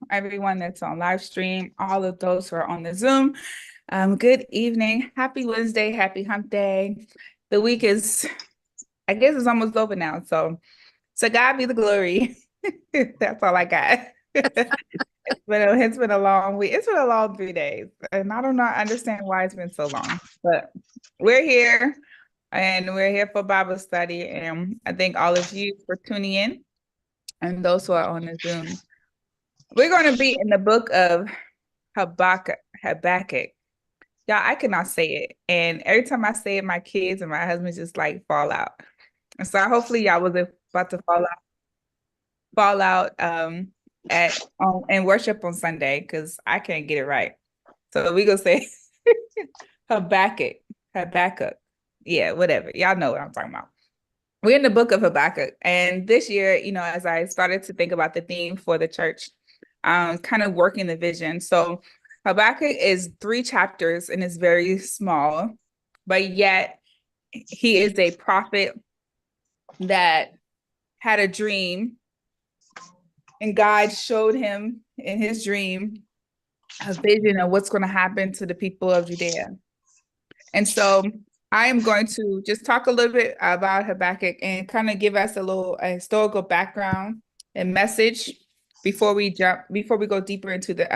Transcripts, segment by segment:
Everyone that's on live stream, all of those who are on the Zoom. Good evening. Happy Wednesday. Happy hump day. The week is, I guess it's almost over now. So God be the glory. That's all I got. It's been a long week. It's been a long 3 days. And I do not understand why it's been so long. But we're here and we're here for Bible study. And I thank all of you for tuning in and those who are on the Zoom. We're going to be in the book of Habakkuk. Y'all, I cannot say it. And every time I say it, my kids and my husband just like fall out. And so hopefully y'all was about to fall out at in worship on Sunday because I can't get it right. So we gonna say Habakkuk. Habakkuk. Yeah, whatever. Y'all know what I'm talking about. We're in the book of Habakkuk. And this year, as I started to think about the theme for the church, kind of working the vision. So Habakkuk is 3 chapters and it's very small, but yet he is a prophet that had a dream, and God showed him in his dream a vision of what's going to happen to the people of Judea. And so I am going to just talk a little bit about Habakkuk and kind of give us a historical background and message before we go deeper into the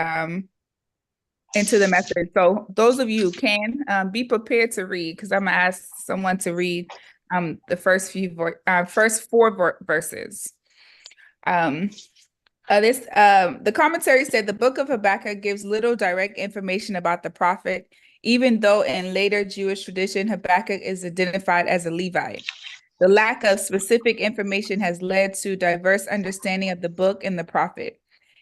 message. So those of you who can be prepared to read, because I'm gonna ask someone to read the first four verses. The commentary said the book of Habakkuk gives little direct information about the prophet, even though in later Jewish tradition, Habakkuk is identified as a Levite. The lack of specific information has led to diverse understanding of the book and the prophet.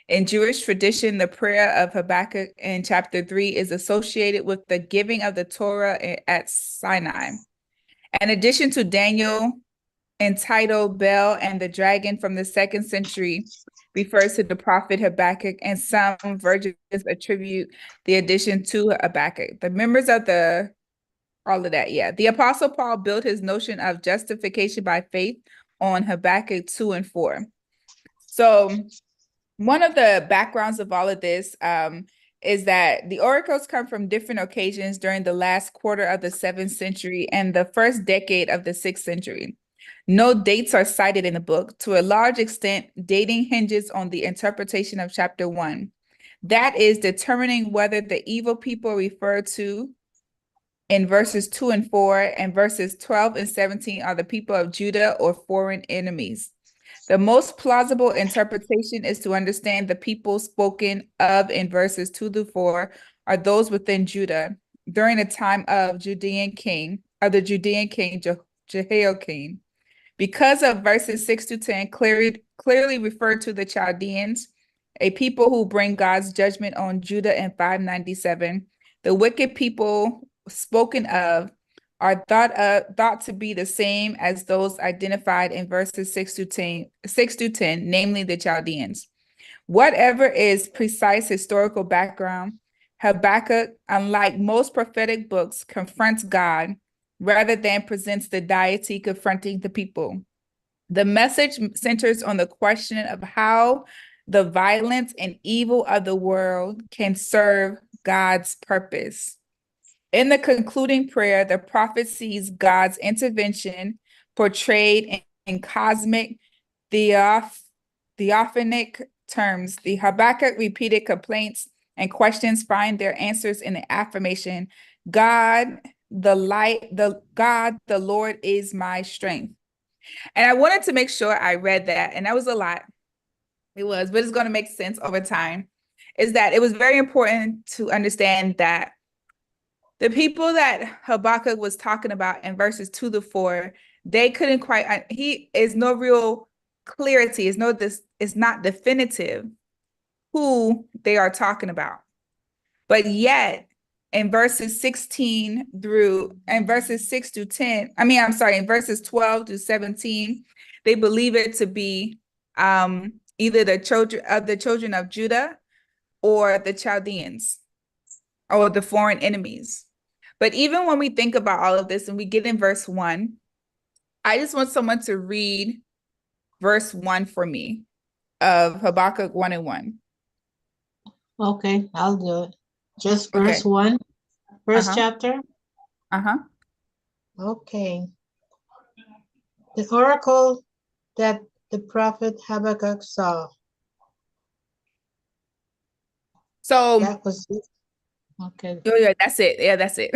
In Jewish tradition, the prayer of Habakkuk in chapter 3 is associated with the giving of the Torah at Sinai. In addition to Daniel entitled Bel and the Dragon from the 2nd century, refers to the prophet Habakkuk, and some versions attribute the addition to Habakkuk. The members of the Apostle Paul built his notion of justification by faith on Habakkuk 2 and 4. So one of the backgrounds of all of this is that the oracles come from different occasions during the last quarter of the 7th century and the first decade of the 6th century. No dates are cited in the book. To a large extent, dating hinges on the interpretation of chapter 1. That is determining whether the evil people referred to in verses 2 and 4 and verses 12 and 17 are the people of Judah or foreign enemies. The most plausible interpretation is to understand the people spoken of in verses 2 to 4 are those within Judah during the time of the Judean king Jehoiakim. Because of verses 6 to 10 clearly refer to the Chaldeans, a people who bring God's judgment on Judah in 597, the wicked people spoken of are thought to be the same as those identified in verses 6 to 10, namely the Chaldeans. Whatever is precise historical background, Habakkuk, unlike most prophetic books, confronts God rather than presents the deity confronting the people. The message centers on the question of how the violence and evil of the world can serve God's purpose. In the concluding prayer, the prophet sees God's intervention portrayed in cosmic, theophanic terms. The Habakkuk repeated complaints and questions find their answers in the affirmation, God, the Lord is my strength. And I wanted to make sure I read that, and that was a lot. It was, but it's going to make sense over time. Is that it was very important to understand that the people that Habakkuk was talking about in verses 2 to 4, they couldn't quite, he is no real clarity, it's not definitive who they are talking about. But yet, in verses 6 to 10, in verses 12 to 17, they believe it to be either the children of Judah or the Chaldeans or the foreign enemies. But even when we think about all of this and we get in verse 1, I just want someone to read verse 1 for me of Habakkuk 1 and 1. Okay, I'll do it. Just verse Okay. 1, first Uh-huh. chapter. Uh-huh. Okay. The oracle that the prophet Habakkuk saw. So, That was it. Okay. oh, yeah, that's it. Yeah, that's it.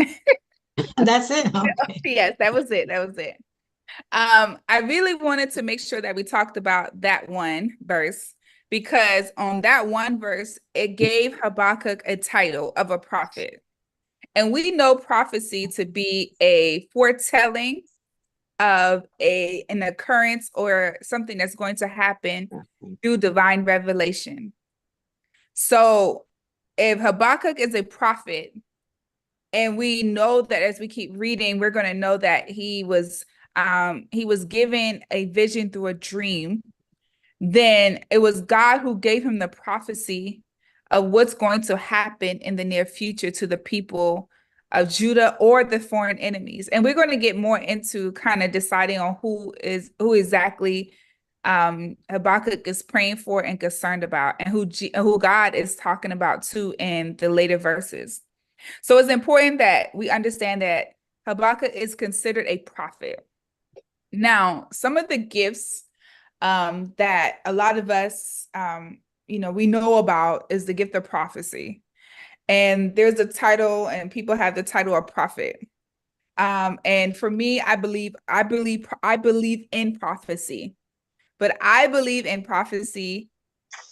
That's it. Okay. Yes, that was it. That was it. I really wanted to make sure that we talked about that one verse because on that one verse, it gave Habakkuk a title of a prophet. And we know prophecy to be a foretelling of an occurrence or something that's going to happen through divine revelation. So if Habakkuk is a prophet, and we know that as we keep reading, we're going to know that he was given a vision through a dream. Then it was God who gave him the prophecy of what's going to happen in the near future to the people of Judah or the foreign enemies. And we're going to get more into kind of deciding on who exactly Habakkuk is praying for and concerned about, and who God is talking about too in the later verses. So it's important that we understand that Habakkuk is considered a prophet. Now, some of the gifts that a lot of us, we know about is the gift of prophecy. And there's a title, and people have the title of prophet. And for me, I believe in prophecy, but I believe in prophecy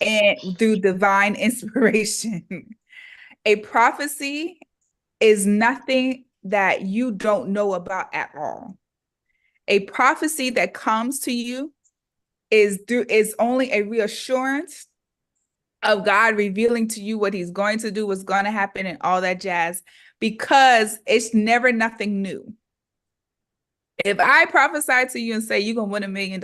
and through divine inspiration. A prophecy is nothing that you don't know about at all. A prophecy that comes to you is only a reassurance of God revealing to you what he's going to do, what's going to happen, and all that jazz, because it's never nothing new. If I prophesy to you and say you're going to win $1 million,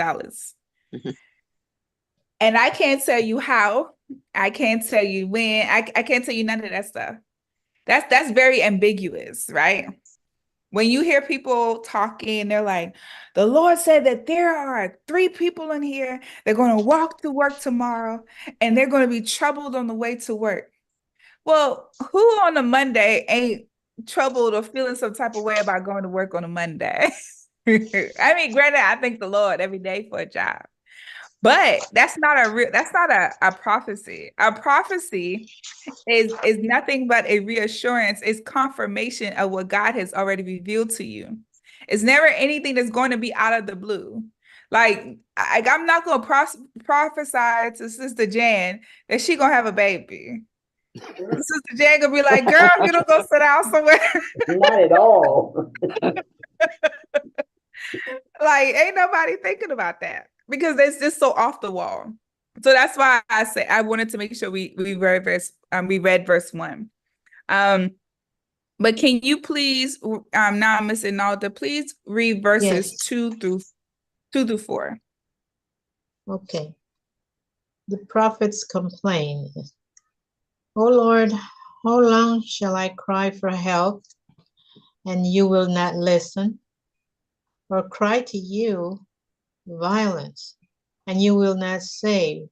and I can't tell you how, I can't tell you when, I can't tell you none of that stuff. That's very ambiguous, right? When you hear people talking, they're like, the Lord said that there are 3 people in here. They're going to walk to work tomorrow and they're going to be troubled on the way to work. Well, who on a Monday ain't troubled or feeling some type of way about going to work on a Monday? I mean, granted, I thank the Lord every day for a job, but that's not a prophecy. A prophecy is nothing but a reassurance, it's confirmation of what God has already revealed to you. It's never anything that's going to be out of the blue. I'm not going to prophesy to Sister Jan that she gonna have a baby. Sister Jan gonna be like, "Girl, you don't go sit down somewhere." Not at all. Like, ain't nobody thinking about that because it's just so off the wall. So that's why I say I wanted to make sure we read verse 1. But can you please, now I'm missing Nalda, please read verses Yes. 2 through 4. Okay. The prophets complain. O Lord, how long shall I cry for help, and you will not listen? Or cry to you violence, and you will not save?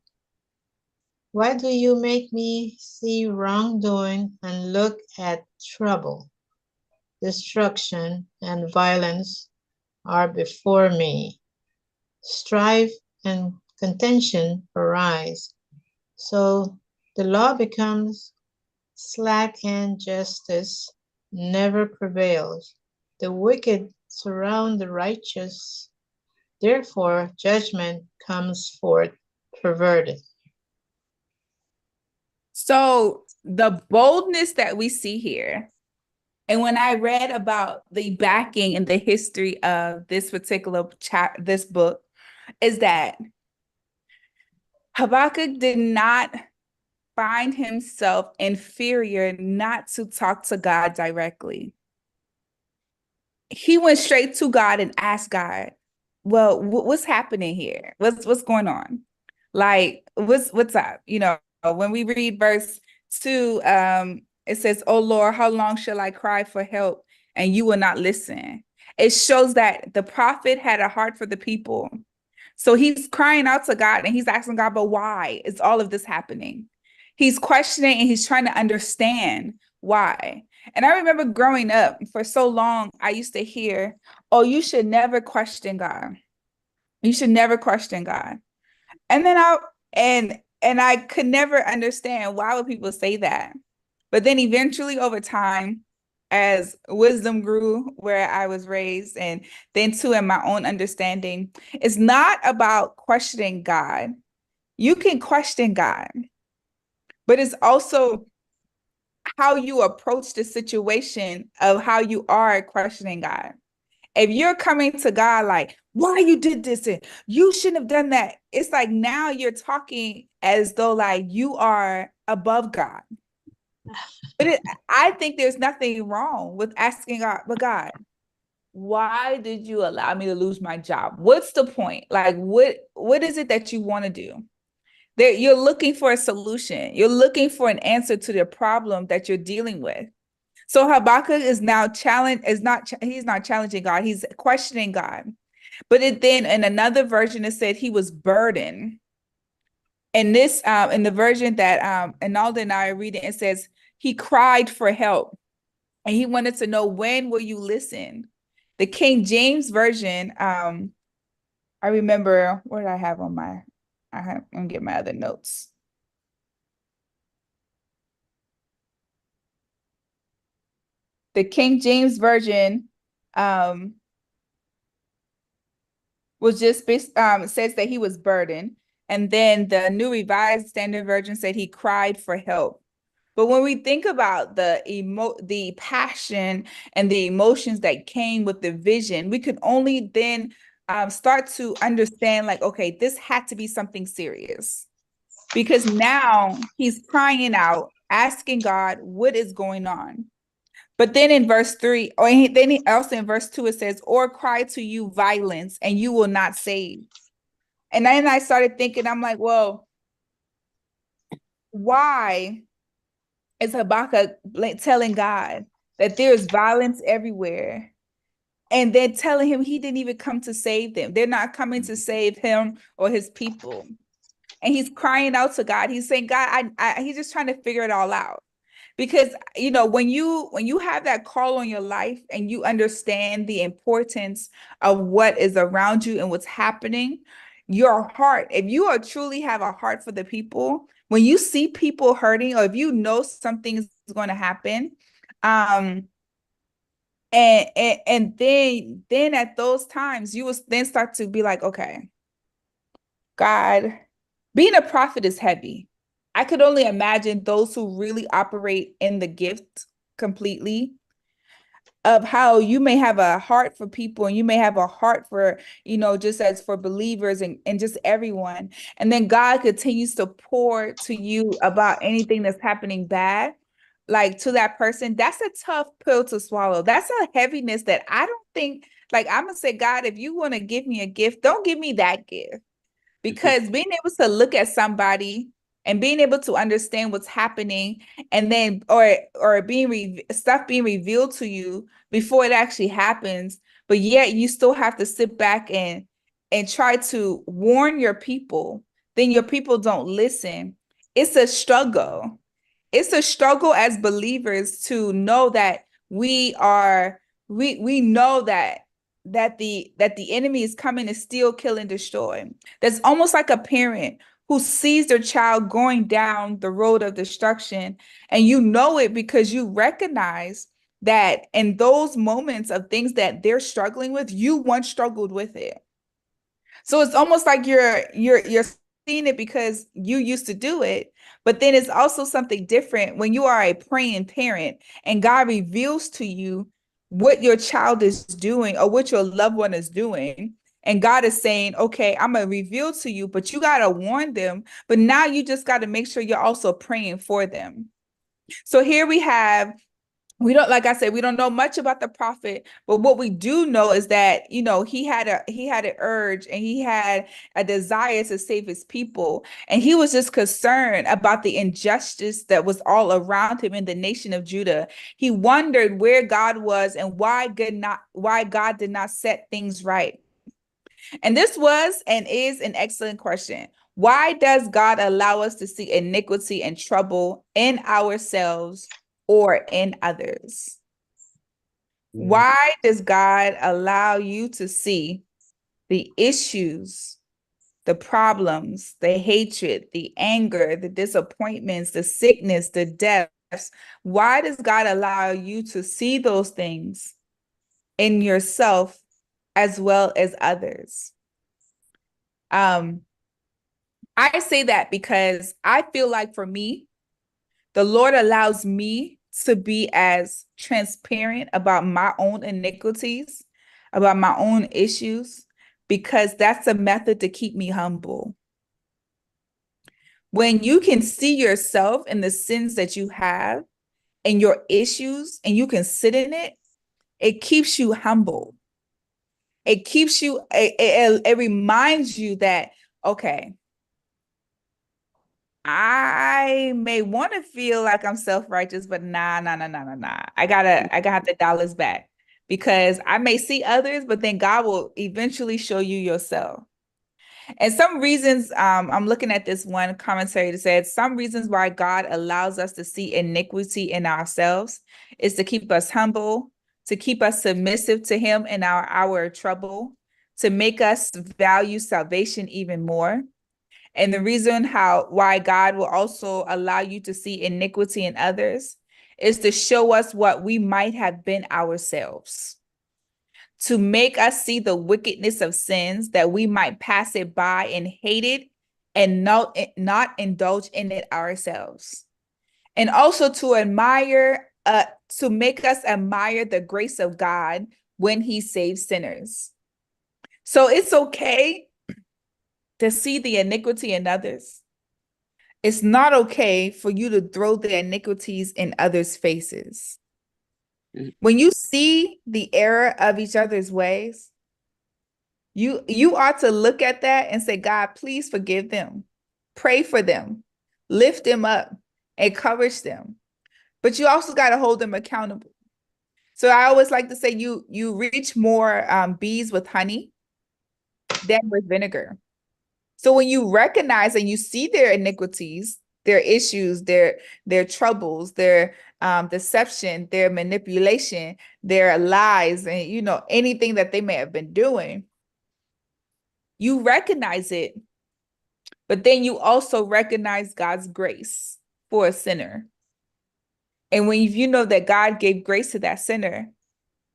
Why do you make me see wrongdoing and look at trouble? Destruction and violence are before me. Strife and contention arise. So the law becomes slack and justice never prevails. The wicked surround the righteous. Therefore, judgment comes forth perverted. So the boldness that we see here, and when I read about the backing and the history of this particular this book, is that Habakkuk did not find himself inferior not to talk to God directly. He went straight to God and asked God, well, what's happening here? What's going on? Like, what's up? When we read verse 2, it says, "Oh Lord, how long shall I cry for help and you will not listen?" It shows that the prophet had a heart for the people. So he's crying out to God and he's asking God, but why is all of this happening? He's questioning and he's trying to understand why. And I remember growing up for so long, I used to hear, oh, you should never question God. You should never question God. And then I could never understand why would people say that. But then eventually over time, as wisdom grew where I was raised, and then too in my own understanding, it's not about questioning God. You can question God, but it's also how you approach the situation of how you are questioning God. If you're coming to God like, why you did this and you shouldn't have done that, it's like now you're talking as though like you are above God. But I think there's nothing wrong with asking God, but God, why did you allow me to lose my job? What's the point? Like, what is it that you want to do? That you're looking for a solution. You're looking for an answer to the problem that you're dealing with. So Habakkuk is now he's not challenging God, he's questioning God. But then in another version, it said he was burdened. And this, in the version that Analda and I are reading, it says he cried for help. And he wanted to know, when will you listen? The King James Version, I remember, what did I have on my, I'm gonna get my other notes. The King James Version was just says that he was burdened. And then the New Revised Standard Version said he cried for help. But when we think about the passion and the emotions that came with the vision, we could only then start to understand like, okay, this had to be something serious. Because now he's crying out, asking God, what is going on? But then in verse 3, then he also in verse 2, it says, or cry to you violence and you will not save. And then I started thinking, I'm like, well, why is Habakkuk telling God that there's violence everywhere? And then telling him he didn't even come to save them. They're not coming to save him or his people. And he's crying out to God. He's saying, God, he's just trying to figure it all out. Because, you know, when you have that call on your life and you understand the importance of what is around you and what's happening, your heart, if you are truly have a heart for the people, when you see people hurting, or if you know something's going to happen, and then at those times you will then start to be like, okay, God, being a prophet is heavy. I could only imagine those who really operate in the gift completely, of how you may have a heart for people and you may have a heart for, you know, just as for believers and just everyone. And then God continues to pour to you about anything that's happening bad, like to that person. That's a tough pill to swallow. That's a heaviness that I don't think, like, I'm gonna say, God, if you want to give me a gift, don't give me that gift. Because being able to look at somebody and being able to understand what's happening, and then or being stuff being revealed to you before it actually happens, but yet you still have to sit back and try to warn your people, then your people don't listen. It's a struggle. It's a struggle as believers to know that we know that the enemy is coming to steal, kill, and destroy. That's almost like a parent who sees their child going down the road of destruction, and you know it because you recognize that in those moments of things that they're struggling with, you once struggled with it. So it's almost like you're seeing it because you used to do it, but then it's also something different when you are a praying parent and God reveals to you what your child is doing or what your loved one is doing. And God is saying, okay, I'm going to reveal to you, but you got to warn them. But now you just got to make sure you're also praying for them. So here we don't, like I said, we don't know much about the prophet, but what we do know is that, you know, he had an urge and he had a desire to save his people. And he was just concerned about the injustice that was all around him in the nation of Judah. He wondered where God was and why God did not set things right. And this was and is an excellent question. Why does God allow us to see iniquity and trouble in ourselves or in others? Why does God allow you to see the issues, the problems, the hatred, the anger, the disappointments, the sickness, the deaths? Why does God allow you to see those things in yourself as well as others? I say that because I feel like for me, the Lord allows me to be as transparent about my own iniquities, about my own issues, because that's a method to keep me humble. When you can see yourself and the sins that you have and your issues, and you can sit in it, it keeps you humble. It keeps you, it reminds you that, okay, I may want to feel like I'm self-righteous, but nah. I gotta have the dollars back, because I may see others, but then God will eventually show you yourself. And some reasons, I'm looking at this one commentary that said some reasons why God allows us to see iniquity in ourselves is to keep us humble, to keep us submissive to Him in our hour of trouble, to make us value salvation even more. And the reason why God will also allow you to see iniquity in others is to show us what we might have been ourselves, to make us see the wickedness of sins that we might pass it by and hate it and not indulge in it ourselves. And also to make us admire the grace of God when He saves sinners. So it's okay to see the iniquity in others. It's not okay for you to throw the iniquities in others' faces. When you see the error of each other's ways, you ought to look at that and say, God, please forgive them. Pray for them. Lift them up. Encourage them. But you also got to hold them accountable. So I always like to say you reach more bees with honey than with vinegar. So when you recognize and you see their iniquities, their issues, their troubles, their deception, their manipulation, their lies, and anything that they may have been doing, you recognize it, but then you also recognize God's grace for a sinner. And when you know that God gave grace to that sinner,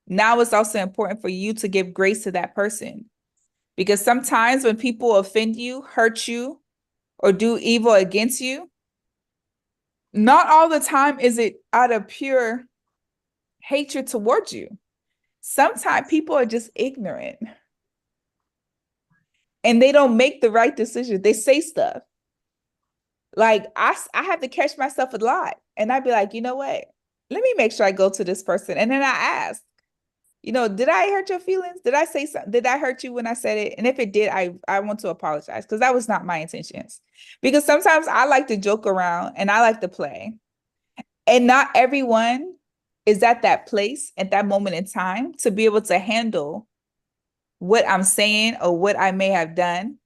now it's also important for you to give grace to that person. Because sometimes when people offend you, hurt you, or do evil against you, not all the time is it out of pure hatred towards you. Sometimes people are just ignorant and they don't make the right decision. They say stuff. Like I have to catch myself a lot, and I'd be like, you know what? Let me make sure I go to this person. And then I ask, did I hurt your feelings? Did I say something? Did I hurt you when I said it? And if it did, I want to apologize, because that was not my intentions. Because sometimes I like to joke around and I like to play. And not everyone is at that place at that moment in time to be able to handle what I'm saying or what I may have done.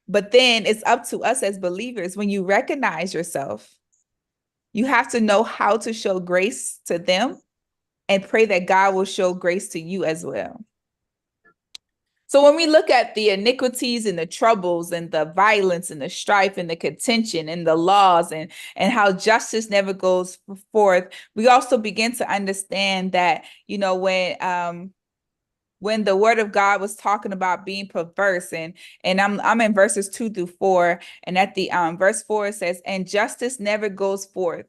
But then it's up to us as believers. When you recognize yourself, you have to know how to show grace to them and pray that God will show grace to you as well. So when we look at the iniquities and the troubles and the violence and the strife and the contention and the laws and how justice never goes forth, we also begin to understand that, when the word of God was talking about being perverse, and I'm in verses 2-4, and at the verse 4 it says, and justice never goes forth,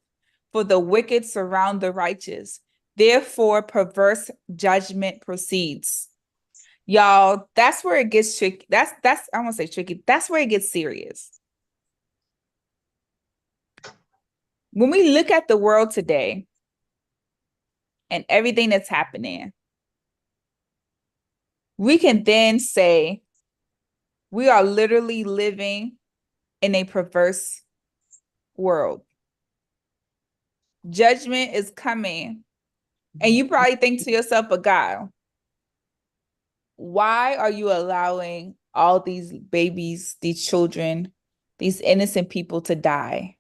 for the wicked surround the righteous. Therefore, perverse judgment proceeds. Y'all, that's where it gets tricky. That's I won't say tricky. That's where it gets serious. When we look at the world today and everything that's happening, we can then say we are literally living in a perverse world. Judgment is coming. And you probably think to yourself, but God, why are you allowing all these babies, these children, these innocent people to die.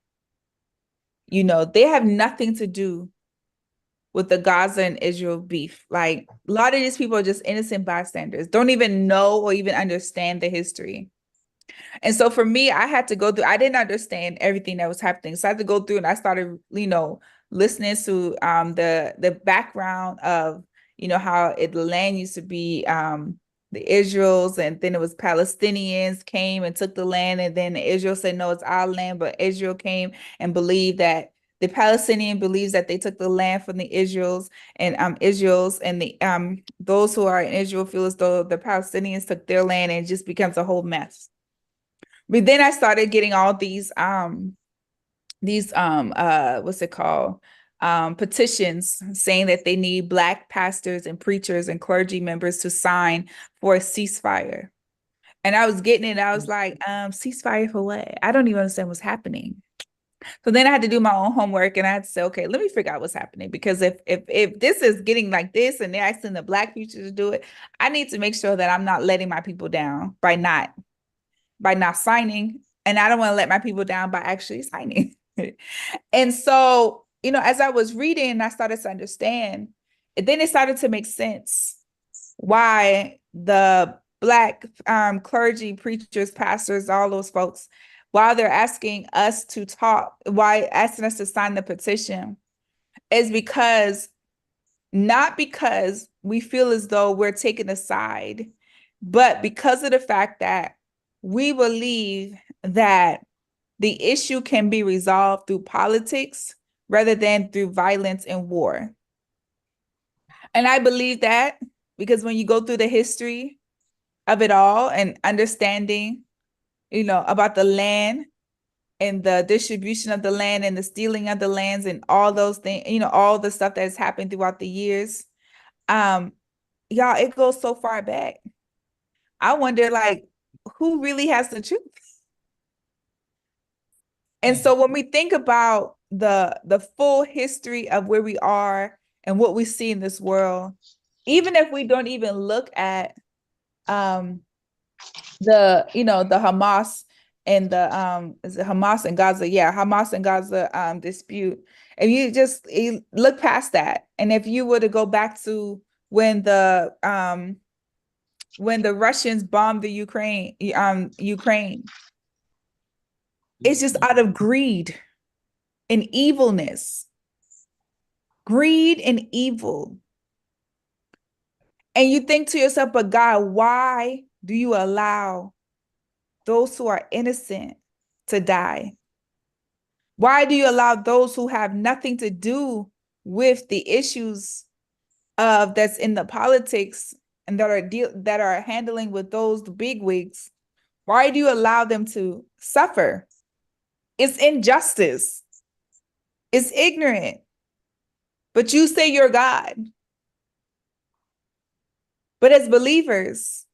You know, they have nothing to do with the Gaza and Israel beef. Like, a lot of these people are just innocent bystanders, don't even know or even understand the history. And so for me, I had to go through, I didn't understand everything that was happening. So I had to go through and I started, listening to the background of, how the land used to be the Israels, and then it was Palestinians came and took the land, and then Israel said, no, it's our land, but Israel came and believed that the Palestinian believes that they took the land from the Israels, and the those who are in Israel feel as though the Palestinians took their land, and it just becomes a whole mess. But then I started getting all these what's it called? Petitions saying that they need Black pastors and preachers and clergy members to sign for a ceasefire. And I was getting it, I was like, ceasefire for what? I don't even understand what's happening. So then I had to do my own homework, and I had to say, okay, let me figure out what's happening. Because if this is getting like this and they're asking the Black preachers to do it, I need to make sure that I'm not letting my people down by not signing, and I don't want to let my people down by actually signing. And so, as I was reading, I started to understand, and then it started to make sense why the Black clergy, preachers, pastors, all those folks, while they're asking us to talk, why asking us to sign the petition, is not because we feel as though we're taking a side, but because of the fact that we believe that the issue can be resolved through politics rather than through violence and war. And I believe that because when you go through the history of it all and understanding, about the land and the distribution of the land and the stealing of the lands and all those things, all the stuff that's happened throughout the years, y'all, it goes so far back. I wonder, like, who really has the truth? And so when we think about the full history of where we are and what we see in this world, even if we don't even look at the Hamas and the is it Hamas and Gaza? Yeah, Hamas and Gaza dispute. If you look past that, and if you were to go back to when the Russians bombed the Ukraine, it's just out of greed and evilness. Greed and evil. And you think to yourself, but God, why do you allow those who are innocent to die? Why do you allow those who have nothing to do with the issues of that's in the politics and that are handling with those bigwigs? Why do you allow them to suffer? It's injustice. It's ignorant. But you say you're God. But as believers,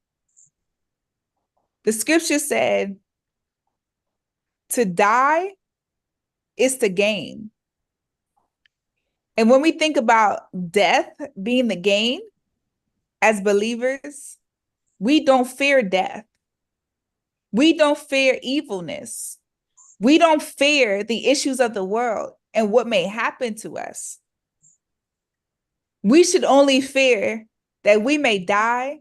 the scripture said to die is to gain. And when we think about death being the gain, as believers, we don't fear death. We don't fear evilness. We don't fear the issues of the world and what may happen to us. We should only fear that we may die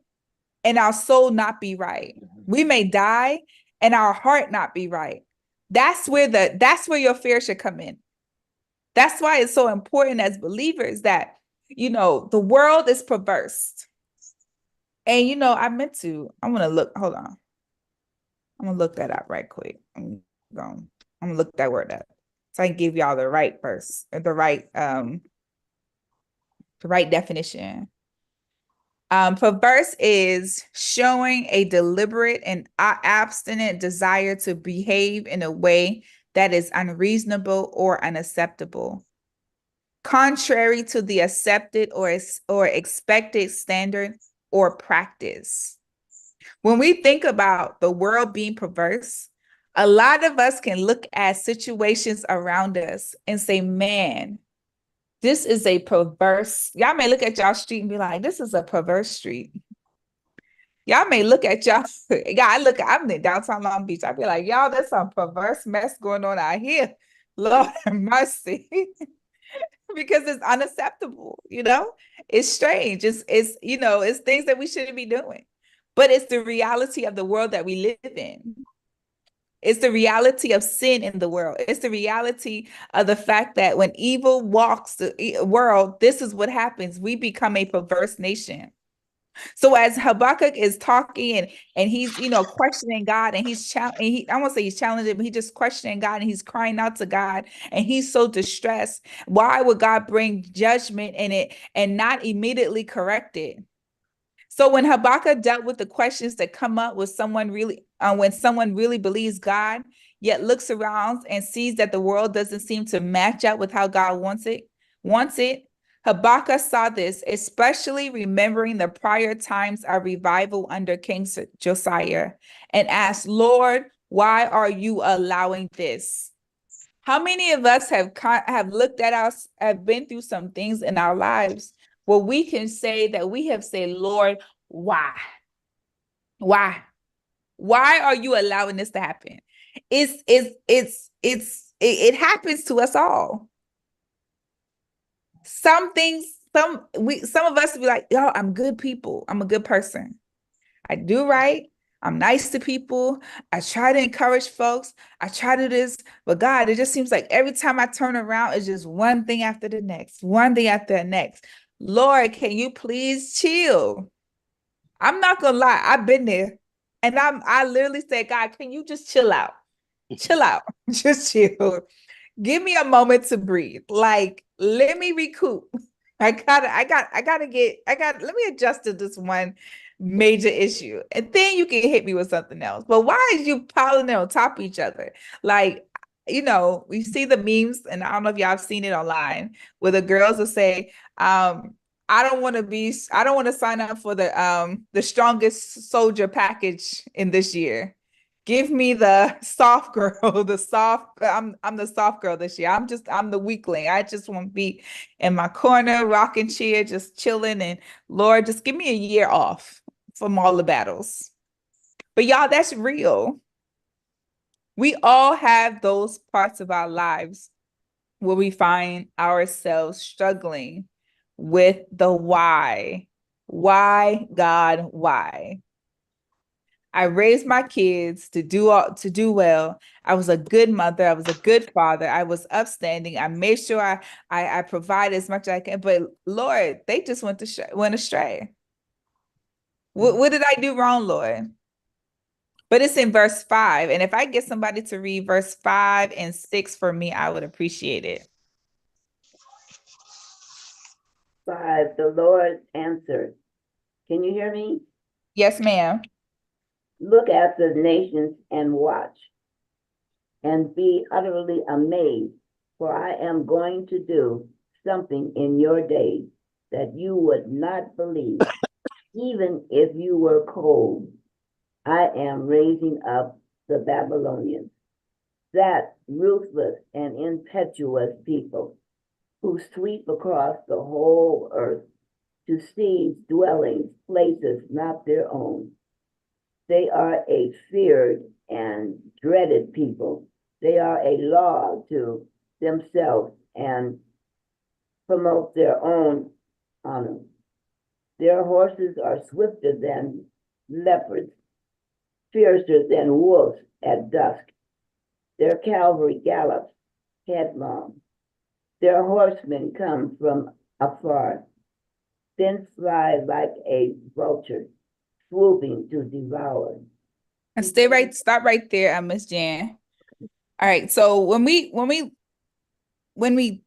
and our soul not be right. We may die and our heart not be right. That's where your fear should come in. That's why it's so important as believers that, the world is perverse. And, I'm going to look, hold on. I'm going to look that up right quick. I'm going to look that word up so I can give y'all the right verse, the right definition. Perverse is showing a deliberate and abstinent desire to behave in a way that is unreasonable or unacceptable, contrary to the accepted or expected standard or practice. When we think about the world being perverse, a lot of us can look at situations around us and say, man, this is a perverse, y'all may look at y'all street and be like, this is a perverse street. Y'all may look at y'all. Yeah, I'm in downtown Long Beach. I be like, y'all, there's some perverse mess going on out here. Lord have mercy. Because it's unacceptable, It's strange. It's things that we shouldn't be doing. But it's the reality of the world that we live in. It's the reality of sin in the world. It's the reality of the fact that when evil walks the world, this is what happens. We become a perverse nation. So as Habakkuk is talking and he's questioning God, and I won't say he's challenging, but he's just questioning God, and he's crying out to God, and he's so distressed. Why would God bring judgment in it and not immediately correct it? So when Habakkuk dealt with the questions that come up with when someone really believes God, yet looks around and sees that the world doesn't seem to match up with how God wants it, Habakkuk saw this, especially remembering the prior times of revival under King Josiah, and asked, Lord, why are you allowing this? How many of us have looked at us, have been through some things in our lives where we can say that we have said, Lord, why? Why? Why are you allowing this to happen? It happens to us all. Some things, some of us be like, yo, I'm good people. I'm a good person. I do right. I'm nice to people. I try to encourage folks. I try to do this, but God, it just seems like every time I turn around, it's just one thing after the next, one thing after the next. Lord, can you please chill? I'm not gonna lie, I've been there. And I literally said, God, can you just chill out? Chill out. Just chill. Give me a moment to breathe. Like, let me recoup. Let me adjust to this one major issue. And then you can hit me with something else. But why is you piling it on top of each other? Like, we see the memes, and I don't know if y'all have seen it online, where the girls will say, I don't want to sign up for the strongest soldier package in this year. Give me the soft girl, I'm the soft girl this year. I'm the weakling. I just want to be in my corner, rocking chair, just chilling. And Lord, just give me a year off from all the battles. But y'all, that's real. We all have those parts of our lives where we find ourselves struggling with the why. Why, God, why? I raised my kids to do well. I was a good mother. I was a good father. I was upstanding. I made sure I provide as much as I can. But Lord, they just went astray. What did I do wrong, Lord? But it's in verse 5. And if I get somebody to read verse 5 and 6 for me, I would appreciate it. 5, the Lord answered. Can you hear me? Yes, ma'am. Look at the nations and watch, and be utterly amazed, for I am going to do something in your days that you would not believe, even if you were cold. I am raising up the Babylonians, that ruthless and impetuous people who sweep across the whole earth to seize dwellings, places not their own. They are a feared and dreaded people. They are a law to themselves and promote their own honor. Their horses are swifter than leopards, fiercer than wolves at dusk. Their cavalry gallops headlong. Their horsemen come from afar, then fly like a vulture, swooping to devour. And stop right there, Miss Jan. All right. So when we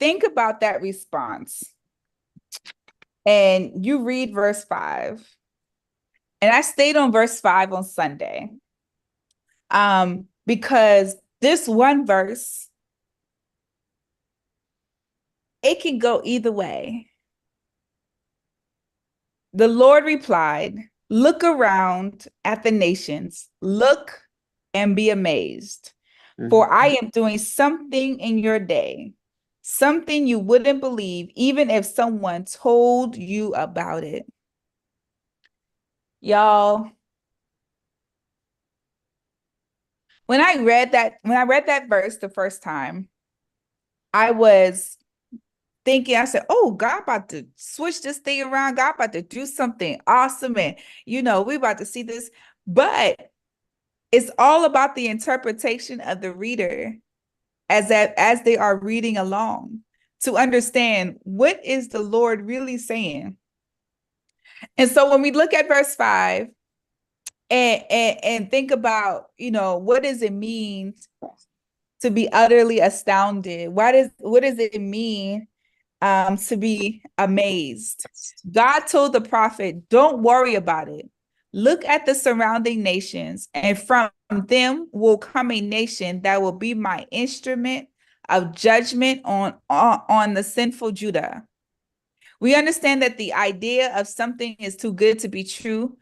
think about that response, and you read verse 5, and I stayed on verse 5 on Sunday, because this one verse, it can go either way. The Lord replied, look around at the nations, look and be amazed, for I am doing something in your day, something you wouldn't believe, even if someone told you about it. Y'all, when I read that verse the first time, I was thinking, I said, oh, God about to switch this thing around. God about to do something awesome. And, we about to see this. But it's all about the interpretation of the reader as they are reading along to understand what is the Lord really saying. And so when we look at verse 5 and think about, what does it mean to be utterly astounded? What does it mean to be amazed? God told the prophet, don't worry about it. Look at the surrounding nations, and from them will come a nation that will be my instrument of judgment on the sinful Judah. We understand that the idea of something is too good to be true,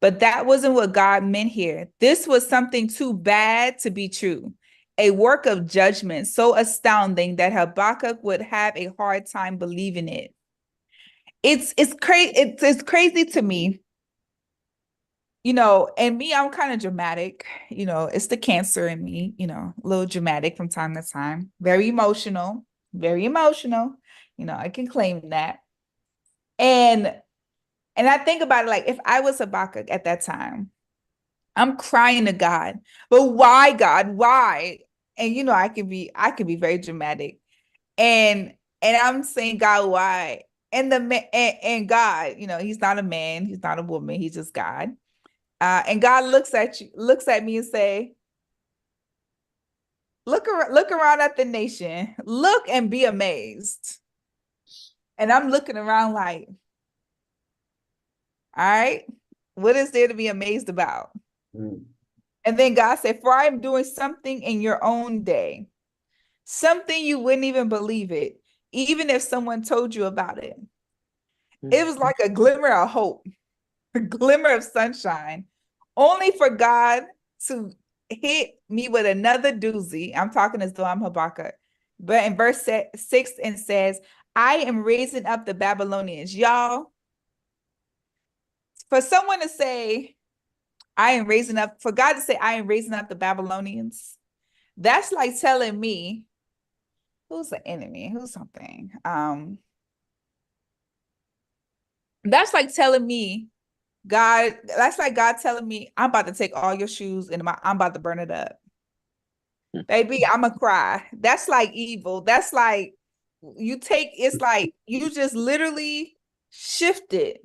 but that wasn't what God meant here. This was something too bad to be true, a work of judgment so astounding that Habakkuk would have a hard time believing it. It's crazy. It's crazy to me, and me, I'm kind of dramatic. It's the Cancer in me, a little dramatic from time to time. Very emotional, very emotional. I can claim that. And I think about it like if I was Habakkuk at that time, I'm crying to God, but why, God? Why? And I could be very dramatic, and I'm saying, God, why? And and God, He's not a man, He's not a woman, He's just God. And God looks at me and say, look around at the nation, look and be amazed. And I'm looking around like, all right, what is there to be amazed about? Mm. And then God said, for I am doing something in your own day, something you wouldn't even believe it, even if someone told you about it. It was like a glimmer of hope, a glimmer of sunshine, only for God to hit me with another doozy. I'm talking as though I'm Habakkuk. But in verse 6, it says, I am raising up the Babylonians. Y'all, for someone to say, for God to say, I am raising up the Babylonians, that's like telling me, who's the enemy? Who's something? That's like telling me, God, that's like God telling me, I'm about to take all your shoes and I'm about to burn it up. Baby, I'm going to cry. That's like evil. That's like, it's like you just literally shifted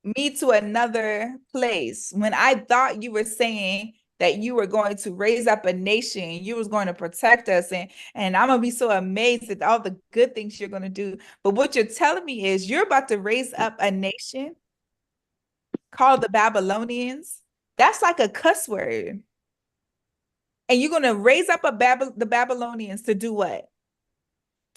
me to another place when I thought you were saying that you were going to raise up a nation, you was going to protect us, and I'm gonna be so amazed at all the good things you're going to do. But what you're telling me is you're about to raise up a nation called the Babylonians. That's like a cuss word. And you're going to raise up the Babylonians to do what?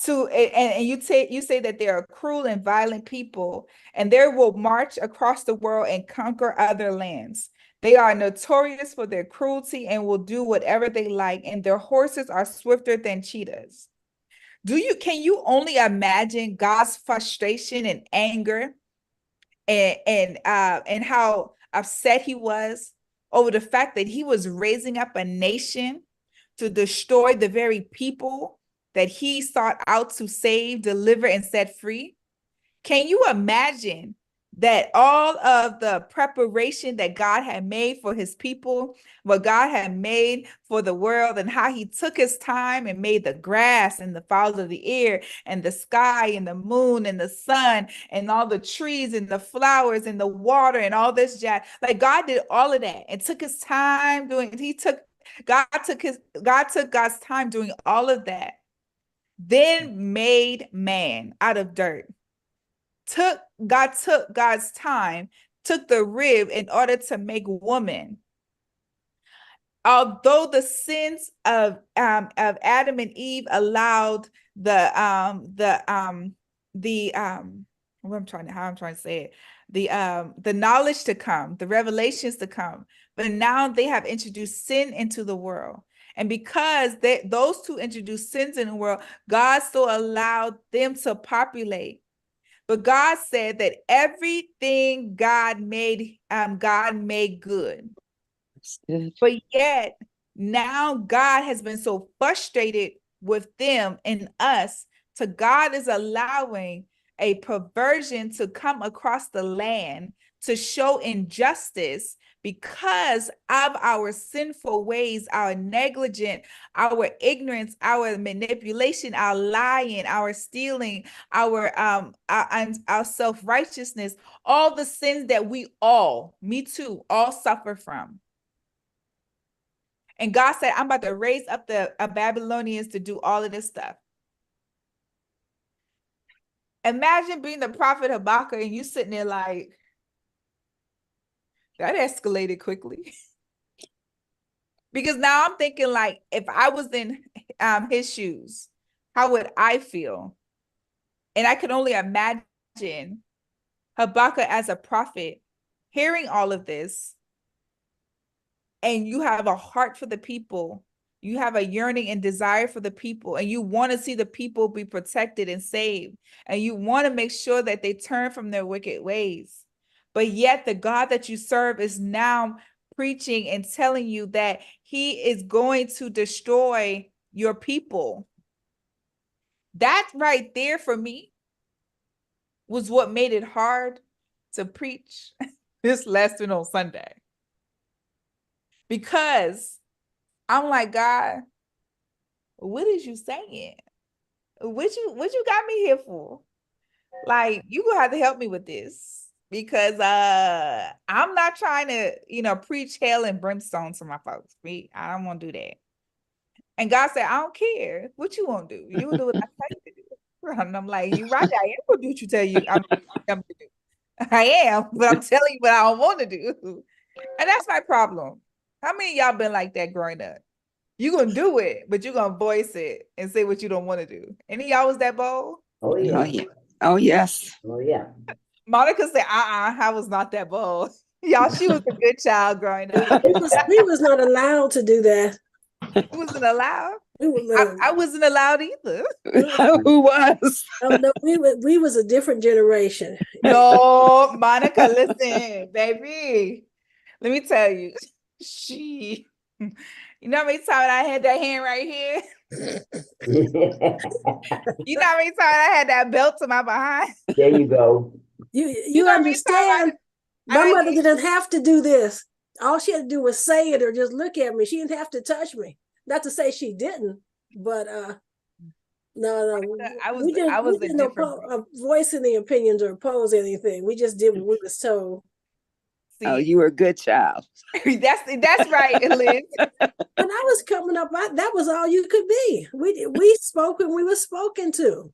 And you say that they are cruel and violent people, and they will march across the world and conquer other lands. They are notorious for their cruelty and will do whatever they like, and their horses are swifter than cheetahs. Can you only imagine God's frustration and anger and how upset he was over the fact that he was raising up a nation to destroy the very people that he sought out to save, deliver, and set free? Can you imagine that all of the preparation that God had made for his people, what God had made for the world, and how he took his time and made the grass and the fowls of the air and the sky and the moon and the sun and all the trees and the flowers and the water and all this jazz? Like God did all of that and took his time God took God's time doing all of that, then made man out of dirt. God took God's time, took the rib in order to make woman. Although the sins of Adam and Eve allowed how I'm trying to say it, the knowledge to come, the revelations to come, but now they have introduced sin into the world. And because those two introduced sins in the world, God still allowed them to populate. But God said that everything God made good. But yet now God has been so frustrated with them and us, to God is allowing a perversion to come across the land to show injustice because of our sinful ways, our negligence, our ignorance, our manipulation, our lying, our stealing, our self-righteousness, all the sins that we all, me too, all suffer from. And God said, I'm about to raise up the Babylonians to do all of this stuff. Imagine being the prophet Habakkuk and you sitting there like, that escalated quickly. Because now I'm thinking like, if I was in his shoes, how would I feel? And I could only imagine Habakkuk as a prophet hearing all of this, and you have a heart for the people. You have a yearning and desire for the people, and you want to see the people be protected and saved, and you want to make sure that they turn from their wicked ways. But yet the God that you serve is now preaching and telling you that he is going to destroy your people. That right there for me was what made it hard to preach this lesson on Sunday. Because I'm like, God, what is you saying? What you got me here for? Like, you gonna have to help me with this, because I'm not trying to, preach hell and brimstone to my folks. I don't want to do that. And God said, I don't care what you want to do. You do what I tell you to do. And I'm like, you right, I am gonna do what you tell you I'm to do. I am, but I'm telling you what I don't want to do. And that's my problem. How many of y'all been like that growing up? You gonna do it, but you gonna voice it and say what you don't want to do. Any of y'all was that bold? Oh, yeah. Oh, yeah. Oh, yes. Oh, yeah. Monica said, I was not that bold. Y'all, she was a good child growing up. We was not allowed to do that. It wasn't allowed. I I wasn't allowed either. Who was? no, we was a different generation. No, Monica, listen, baby. Let me tell you. You know how many times I had that hand right here? You know how many times I had that belt to my behind? There you go. You know how many understand? times My I mother didn't have to do this. All she had to do was say it or just look at me. She didn't have to touch me. Not to say she didn't, but no, we didn't voice any opinions or oppose anything. We just did what we was told. See, Oh, you were a good child. that's right, Liz. When I was coming up, that was all you could be. We spoke when we were spoken to.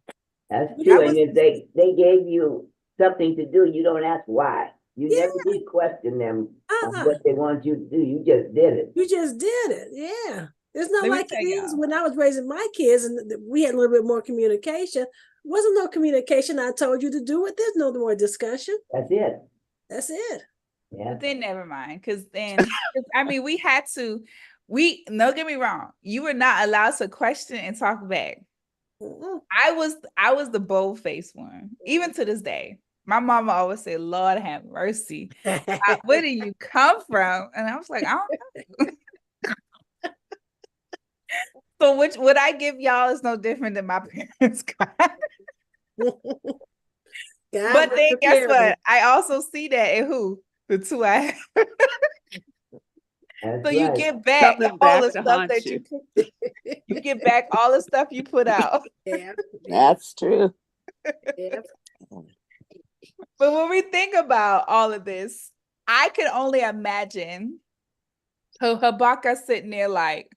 That's true. And if they gave you something to do, you don't ask why. You never did question them on what they want you to do. You just did it. You just did it. Yeah. It's not like it is when I was raising my kids and we had a little bit more communication. Wasn't no communication. I told you to do it. There's no more discussion. That's it. That's it. Yeah. But then never mind. Because then, we had to, don't get me wrong. You were not allowed to question and talk back. I was the bold-faced one, even to this day. My mama always said, Lord have mercy. Where did you come from? And I was like, I don't know. So what I give y'all is no different than my parents got. But then guess what? I also see that in who? The two I have. So you get back all the stuff that you get back all the stuff you put out. Yeah. That's true. Yeah. But when we think about all of this, I can only imagine Habakkuk sitting there like,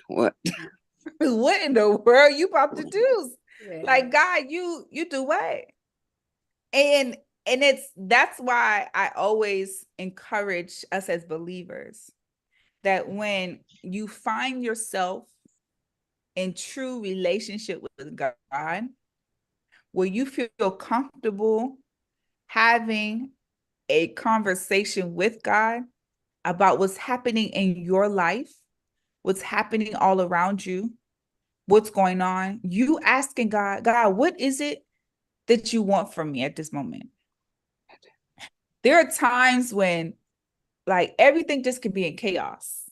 what in the world you about to do? Yeah. Like, God, you do what? And that's why I always encourage us as believers that when you find yourself in true relationship with God, where you feel comfortable having a conversation with God about what's happening in your life, what's happening all around you, what's going on, you asking God, what is it that you want from me at this moment? There are times when like everything just can be in chaos.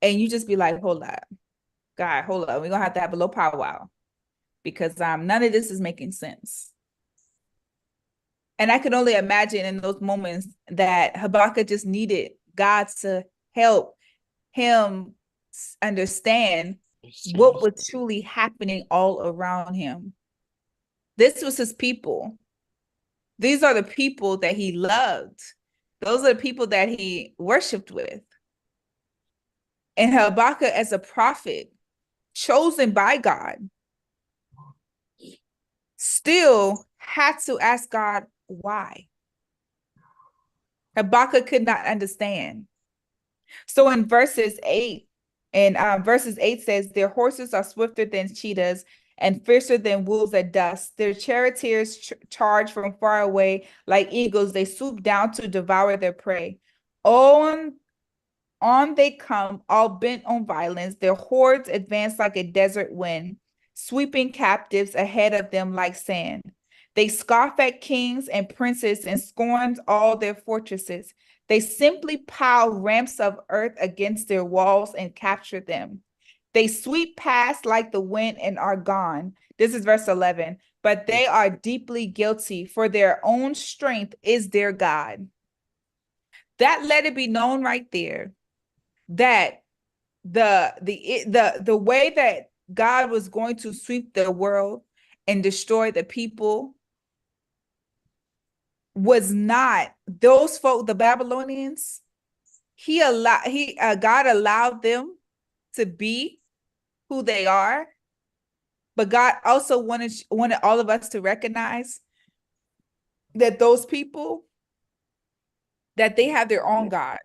And you just be like, hold up, God, hold up. We're going to have a little powwow because none of this is making sense. And I could only imagine in those moments that Habakkuk just needed God to help him understand what was truly happening all around him. This was his people. These are the people that he loved. Those are the people that he worshiped with. And Habakkuk, as a prophet, chosen by God, still had to ask God why. Habakkuk could not understand. So in verses 8, verses 8 says, their horses are swifter than cheetahs and fiercer than wolves at dusk. Their charioteers charge from far away like eagles. They swoop down to devour their prey. On they come, all bent on violence. Their hordes advance like a desert wind, sweeping captives ahead of them like sand. They scoff at kings and princes and scorn all their fortresses. They simply pile ramps of earth against their walls and capture them. They sweep past like the wind and are gone. This is verse 11. But they are deeply guilty, for their own strength is their God. That let it be known right there that the way that God was going to sweep the world and destroy the people was not those folk, the Babylonians. God allowed them to be who they are, but God also wanted all of us to recognize that those people, that they have their own God.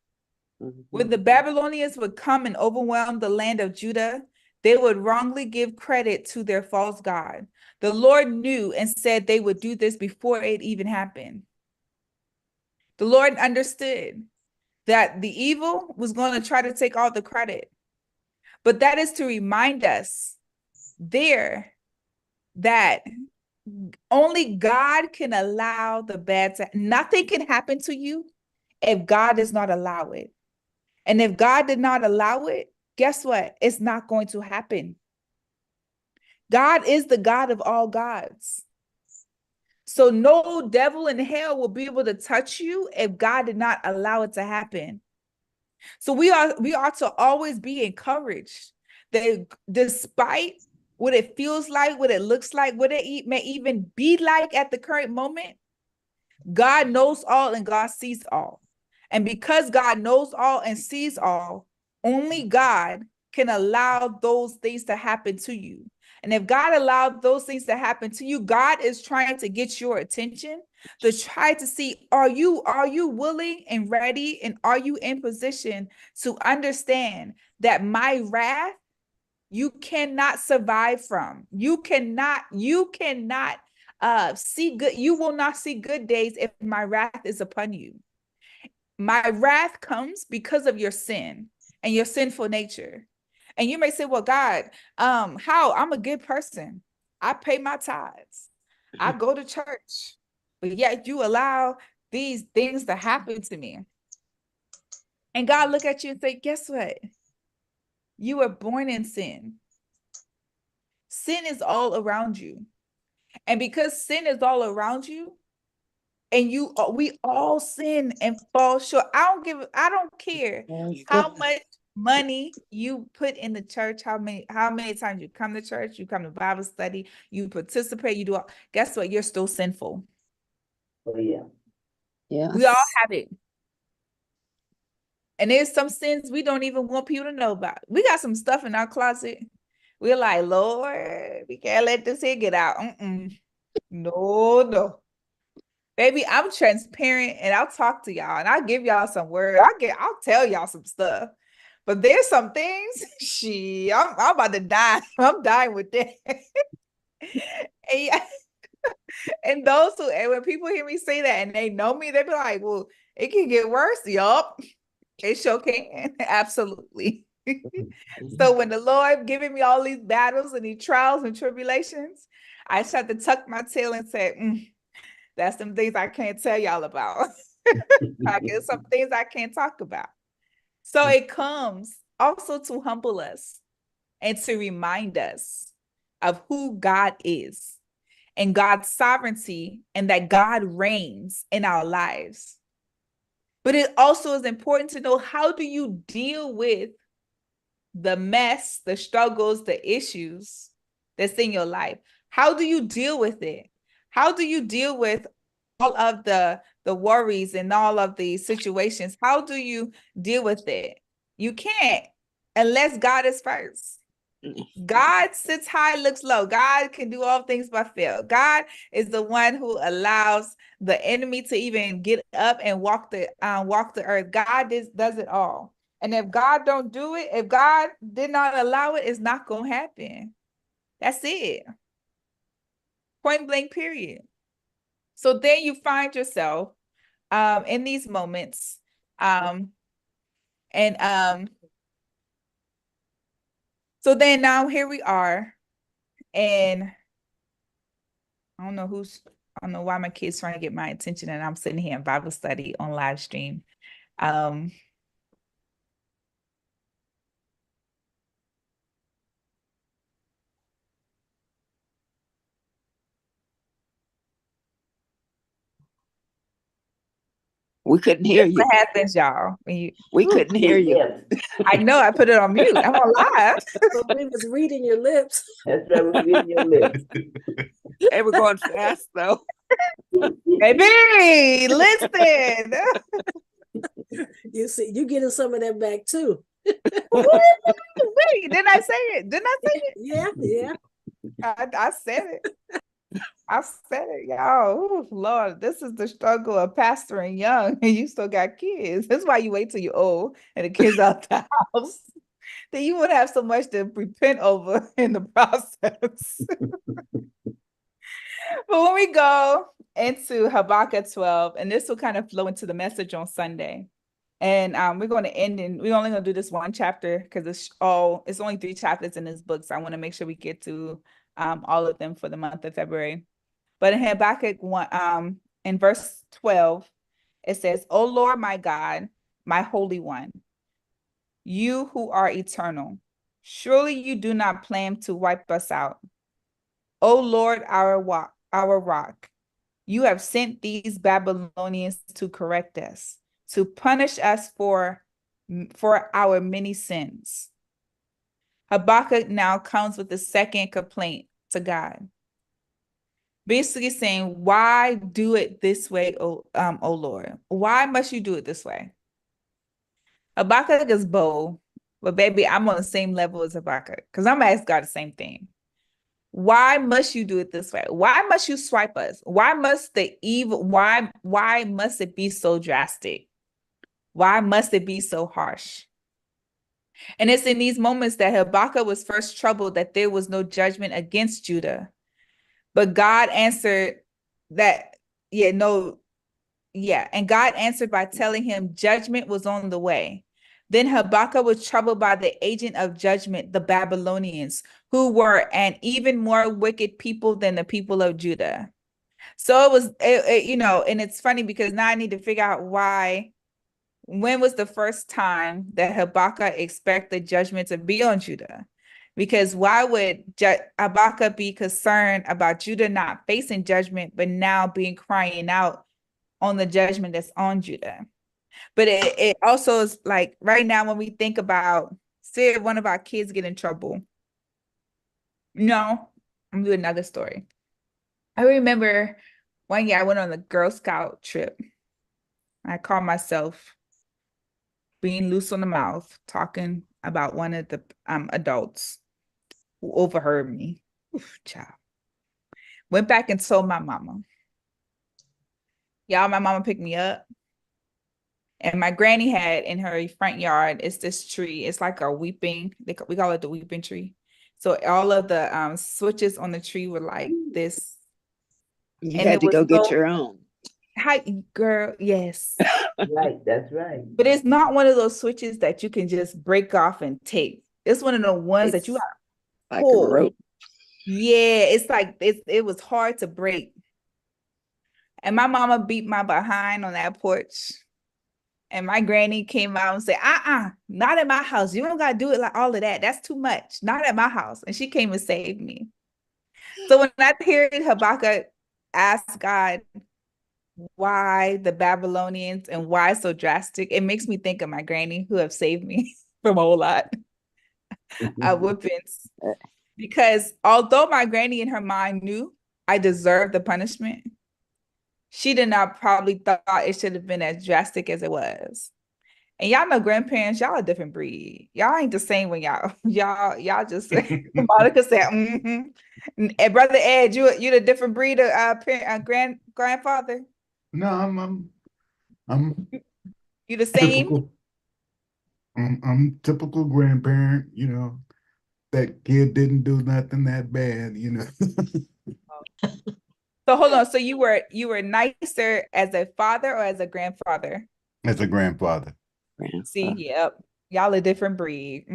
When the Babylonians would come and overwhelm the land of Judah, they would wrongly give credit to their false god. The Lord knew and said they would do this before it even happened. The Lord understood that the evil was going to try to take all the credit. But that is to remind us there that only God can allow the bad to, nothing can happen to you if God does not allow it. And if God did not allow it, guess what? It's not going to happen. God is the God of all gods. So no devil in hell will be able to touch you if God did not allow it to happen. So we ought to always be encouraged that despite what it feels like, what it looks like, what it may even be like at the current moment, God knows all and God sees all. And because God knows all and sees all, only God can allow those things to happen to you. And if God allowed those things to happen to you, God is trying to get your attention to try to see, are you willing and ready, and are you in position to understand that my wrath you cannot survive from? You cannot see good. You will not see good days if my wrath is upon you. My wrath comes because of your sin and your sinful nature. And you may say, well, God, how? I'm a good person. I pay my tithes. I go to church. But yet you allow these things to happen to me. And God look at you and say, guess what? You were born in sin. Sin is all around you. And because sin is all around you, and we all sin and fall short. I don't care how much money you put in the church, how many times you come to church, you come to Bible study, you participate, you do all. Guess what? You're still sinful. Oh, yeah. Yes. We all have it. And there's some sins we don't even want people to know about. We got some stuff in our closet. We're like, Lord, we can't let this here get out. No. Baby, I'm transparent and I'll talk to y'all and I'll give y'all some words. I'll tell y'all some stuff. But there's some things, I'm about to die. I'm dying with that. and when people hear me say that and they know me, they be like, well, it can get worse. Yup, it sure can. Absolutely. So when the Lord giving me all these battles and these trials and tribulations, I just have to tuck my tail and say, that's some things I can't tell y'all about. I get some things I can't talk about. So it comes also to humble us and to remind us of who God is and God's sovereignty and that God reigns in our lives. But it also is important to know, how do you deal with the mess, the struggles, the issues that's in your life? How do you deal with it? How do you deal with all of the worries and all of the situations? How do you deal with it? You can't unless God is first. God sits high, looks low. God can do all things but fail. God is the one who allows the enemy to even get up and walk the earth. God does it all. And if God don't do it, if God did not allow it, it's not going to happen. That's it. Point blank, period. So then you find yourself in these moments. So then now here we are. And I don't know why my kids trying to get my attention and I'm sitting here in Bible study on live stream. We couldn't hear you. What happens, y'all? We couldn't hear you. I know, I put it on mute. I'm on live. We was reading your lips. That's right, we're reading your lips. They were going fast though. Baby, listen. You see, you getting some of that back too. Wait, didn't I say it? Didn't I say it? Yeah. I said it. I said it, y'all. Ooh, Lord, this is the struggle of pastoring young, and you still got kids. That's why you wait till you're old and the kids out the house. Then you would have so much to repent over in the process. But when we go into Habakkuk 12, and this will kind of flow into the message on Sunday. And we're going to end in, we're only going to do this one chapter because it's only 3 chapters in this book. So I want to make sure we get to all of them for the month of February. But in Habakkuk 1, in verse 12, it says, "O Lord, my God, my Holy One, you who are eternal, surely you do not plan to wipe us out. O Lord, our rock, you have sent these Babylonians to correct us, to punish us for our many sins." Habakkuk now comes with the second complaint to God, basically saying, why do it this way, O Lord? Why must you do it this way? Habakkuk is bold, but baby, I'm on the same level as Habakkuk because I'm asking God the same thing. Why must you do it this way? Why must you swipe us? Why must why must it be so drastic? Why must it be so harsh? And it's in these moments that Habakkuk was first troubled that there was no judgment against Judah. But God answered that, and God answered by telling him judgment was on the way. Then Habakkuk was troubled by the agent of judgment, the Babylonians, who were an even more wicked people than the people of Judah. So it was, and it's funny because now I need to figure out when was the first time that Habakkuk expected judgment to be on Judah? Because why would Habakkuk be concerned about Judah not facing judgment, but now crying out on the judgment that's on Judah? But it also is like right now when we think about, say if one of our kids get in trouble. No, I'm doing another story. I remember one year I went on a Girl Scout trip. I caught myself being loose on the mouth, talking about one of the adults who overheard me. Oof, child. Went back and told my mama. Y'all, my mama picked me up. And my granny had in her front yard, it's this tree. It's like a weeping, we call it the weeping tree. So all of the switches on the tree were like this. You had to go get your own. Hi, girl, yes. Right, that's right. But it's not one of those switches that you can just break off and take. It's one of the ones that you got like a rope. Yeah, it's like it was hard to break. And my mama beat my behind on that porch. And my granny came out and said, not at my house. You don't got to do it like all of that. That's too much. Not at my house. And she came and saved me. So when I hear Habakkuk ask God why the Babylonians and why so drastic, it makes me think of my granny who have saved me from a whole lot of whippings. Because although my granny in her mind knew I deserved the punishment, she did not probably thought it should have been as drastic as it was. And y'all know grandparents, y'all a different breed. Y'all ain't the same when y'all just Monica said, And brother Ed, you the different breed of grandfather? No, I'm You the same? typical. I'm typical grandparent, you know. That kid didn't do nothing that bad, you know. So hold on. So you were nicer as a father or as a grandfather? As a grandfather. See, yep. Y'all a different breed.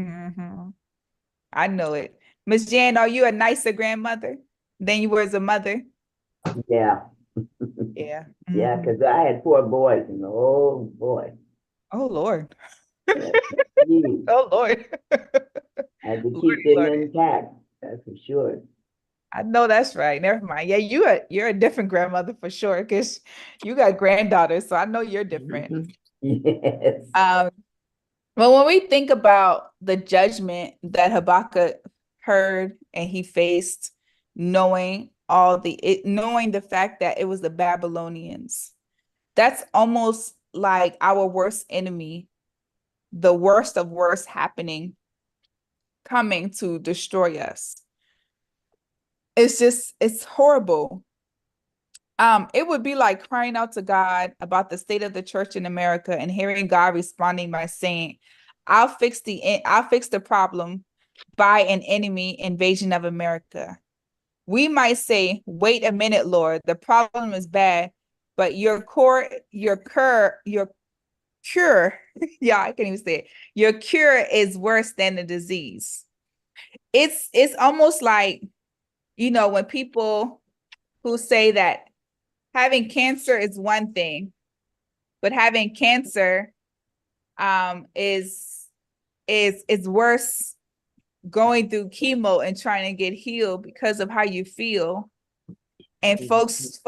I know it. Miss Jan, are you a nicer grandmother than you were as a mother? Yeah. Yeah. Yeah, because I had 4 boys, and oh boy. Oh Lord. Yeah. Oh Lord. I had to keep them intact, that's for sure. I know that's right. Never mind. Yeah, you're a different grandmother for sure, because you got granddaughters, so I know you're different. Yes. Well, when we think about the judgment that Habakkuk heard and he faced, knowing the fact that it was the Babylonians, that's almost like our worst enemy, the worst of worst coming to destroy us. It's horrible. It would be like crying out to God about the state of the church in America and hearing God responding by saying, I'll fix the problem by an enemy invasion of America. We might say, wait a minute, Lord, the problem is bad, but your cure, yeah, I can't even say it. Your cure is worse than the disease. It's almost like, when people who say that having cancer is one thing, but having cancer is worse going through chemo and trying to get healed because of how you feel. And folks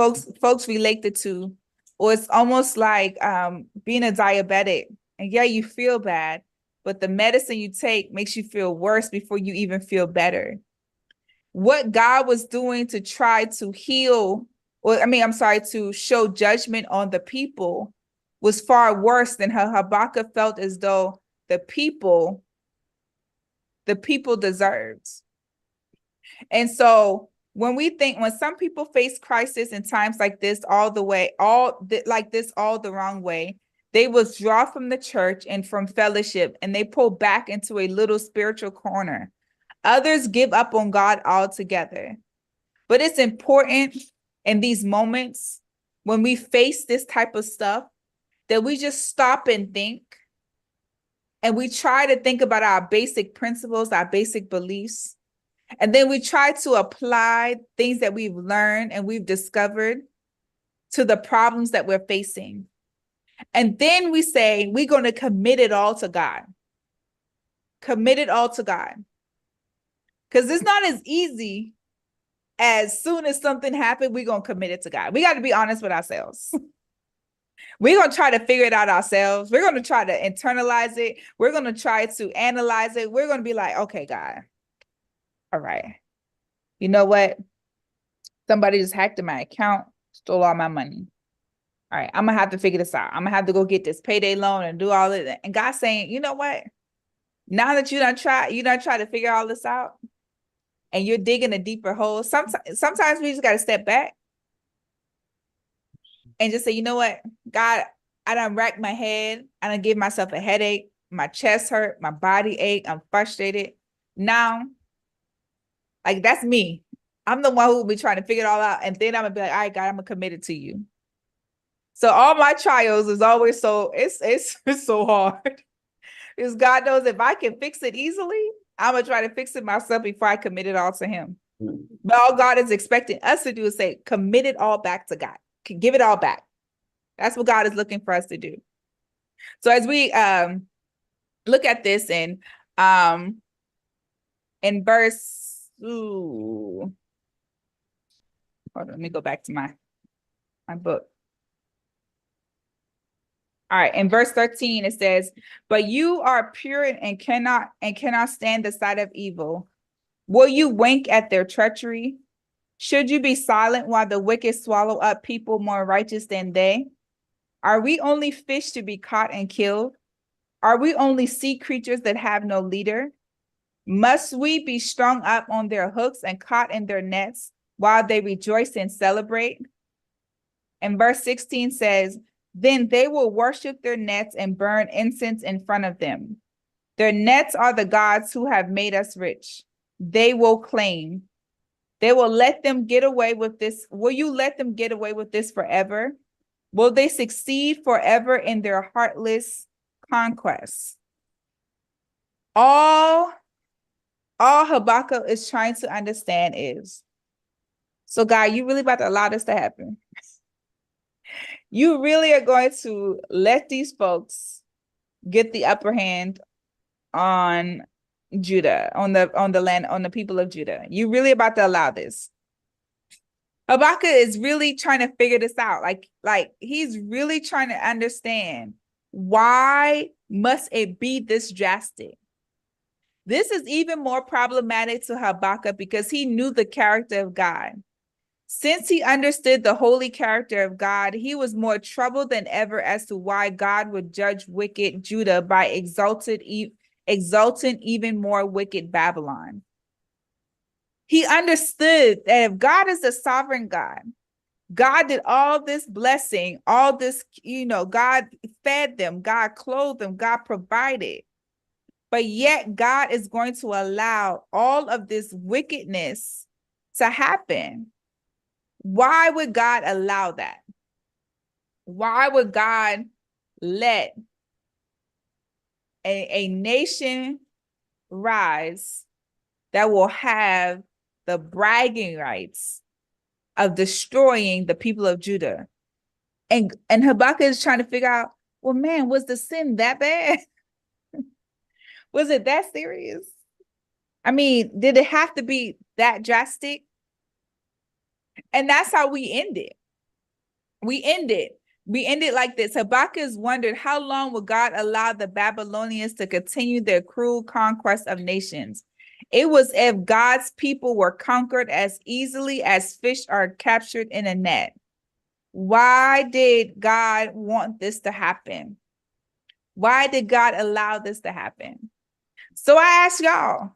relate the two. Or it's almost like being a diabetic. And yeah, you feel bad, but the medicine you take makes you feel worse before you even feel better. What God was doing to try to heal, to show judgment on the people was far worse than how Habakkuk felt as though the people deserved. And so when some people face crisis in times like this all the wrong way, they withdraw from the church and from fellowship, and they pull back into a little spiritual corner. Others give up on God altogether. But it's important in these moments when we face this type of stuff that we just stop and think, and we try to think about our basic principles, our basic beliefs, and then we try to apply things that we've learned and we've discovered to the problems that we're facing. And then we say, we're going to commit it all to God. Commit it all to God. Because it's not as easy as soon as something happens, we're going to commit it to God. We got to be honest with ourselves. We're going to try to figure it out ourselves. We're going to try to internalize it. We're going to try to analyze it. We're going to be like, okay, God, all right. You know what? Somebody just hacked in my account, stole all my money. All right, I'm going to have to figure this out. I'm going to have to go get this payday loan and do all of that. And God's saying, you know what? Now that you done try to figure all this out, and you're digging a deeper hole, sometimes we just got to step back and just say, you know what, God, I done racked my head. I done give myself a headache. My chest hurt. My body ache. I'm frustrated. Now, like, that's me. I'm the one who will be trying to figure it all out. And then I'm going to be like, all right, God, I'm going to commit it to you. So all my trials is always it's so hard. Because God knows if I can fix it easily, I'm going to try to fix it myself before I commit it all to him. But all God is expecting us to do is say, commit it all back to God. Give it all back. That's what God is looking for us to do. So as we look at this in verse, hold on, let me go back to my book. All right, in verse 13 it says, "But you are pure and cannot stand the sight of evil. Will you wink at their treachery? Should you be silent while the wicked swallow up people more righteous than they? Are we only fish to be caught and killed? Are we only sea creatures that have no leader? Must we be strung up on their hooks and caught in their nets while they rejoice and celebrate?" And verse 16 says, "Then they will worship their nets and burn incense in front of them. Their nets are the gods who have made us rich. They will claim. They will let them get away with this. Will you let them get away with this forever? Will they succeed forever in their heartless conquests?" All Habakkuk is trying to understand is, so God, you really about to allow this to happen? You really are going to let these folks get the upper hand on Judah, on the land, on the people of Judah? You really about to allow this? Habakkuk is really trying to figure this out. Like he's really trying to understand, why must it be this drastic? This is even more problematic to Habakkuk because he knew the character of God. Since he understood the holy character of God, he was more troubled than ever as to why God would judge wicked Judah by exalting even more wicked Babylon. He understood that if God is the sovereign God, God did all this blessing, all this, God fed them, God clothed them, God provided. But yet God is going to allow all of this wickedness to happen. Why would God allow that? Why would God let a nation rise that will have the bragging rights of destroying the people of Judah? And Habakkuk is trying to figure out, well, man, was the sin that bad? Was it that serious? I mean, did it have to be that drastic? And that's how we end it. We end it like this. Habakkuk wondered, how long would God allow the Babylonians to continue their cruel conquest of nations? It was as if God's people were conquered as easily as fish are captured in a net. Why did God want this to happen? Why did God allow this to happen? So I ask y'all,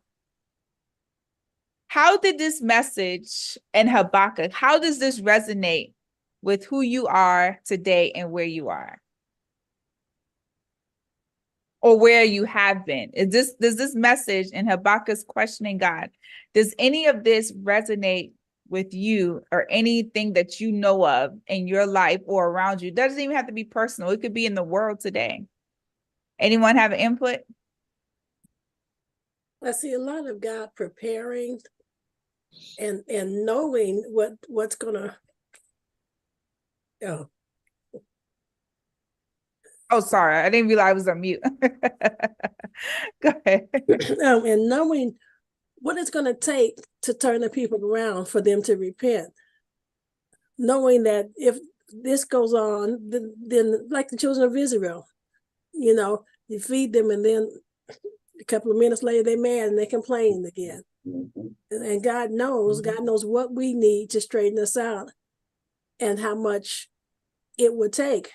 how did this message in Habakkuk, how does this resonate with who you are today and where you are? Or where you have been? Does this message in Habakkuk's questioning God, does any of this resonate with you or anything that you know of in your life or around you? It doesn't even have to be personal. It could be in the world today. Anyone have an input? I see a lot of God preparing and knowing what's gonna. Oh, sorry, I didn't realize I was on mute. Go ahead. And knowing what it's going to take to turn the people around for them to repent. Knowing that if this goes on, then like the children of Israel, you feed them and then a couple of minutes later they're mad and they complain again. And God knows what we need to straighten us out and how much it would take.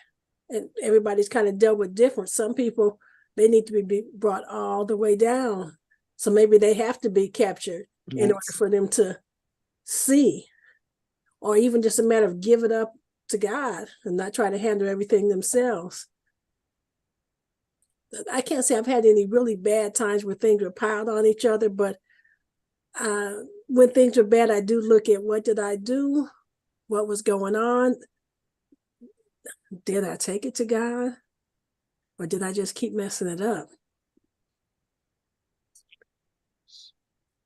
And everybody's kind of dealt with different. Some people, they need to be brought all the way down. So maybe they have to be captured in order for them to see, or even just a matter of give it up to God and not try to handle everything themselves. I can't say I've had any really bad times where things were piled on each other, but when things are bad, I do look at what did I do? What was going on? Did I take it to God? Or did I just keep messing it up?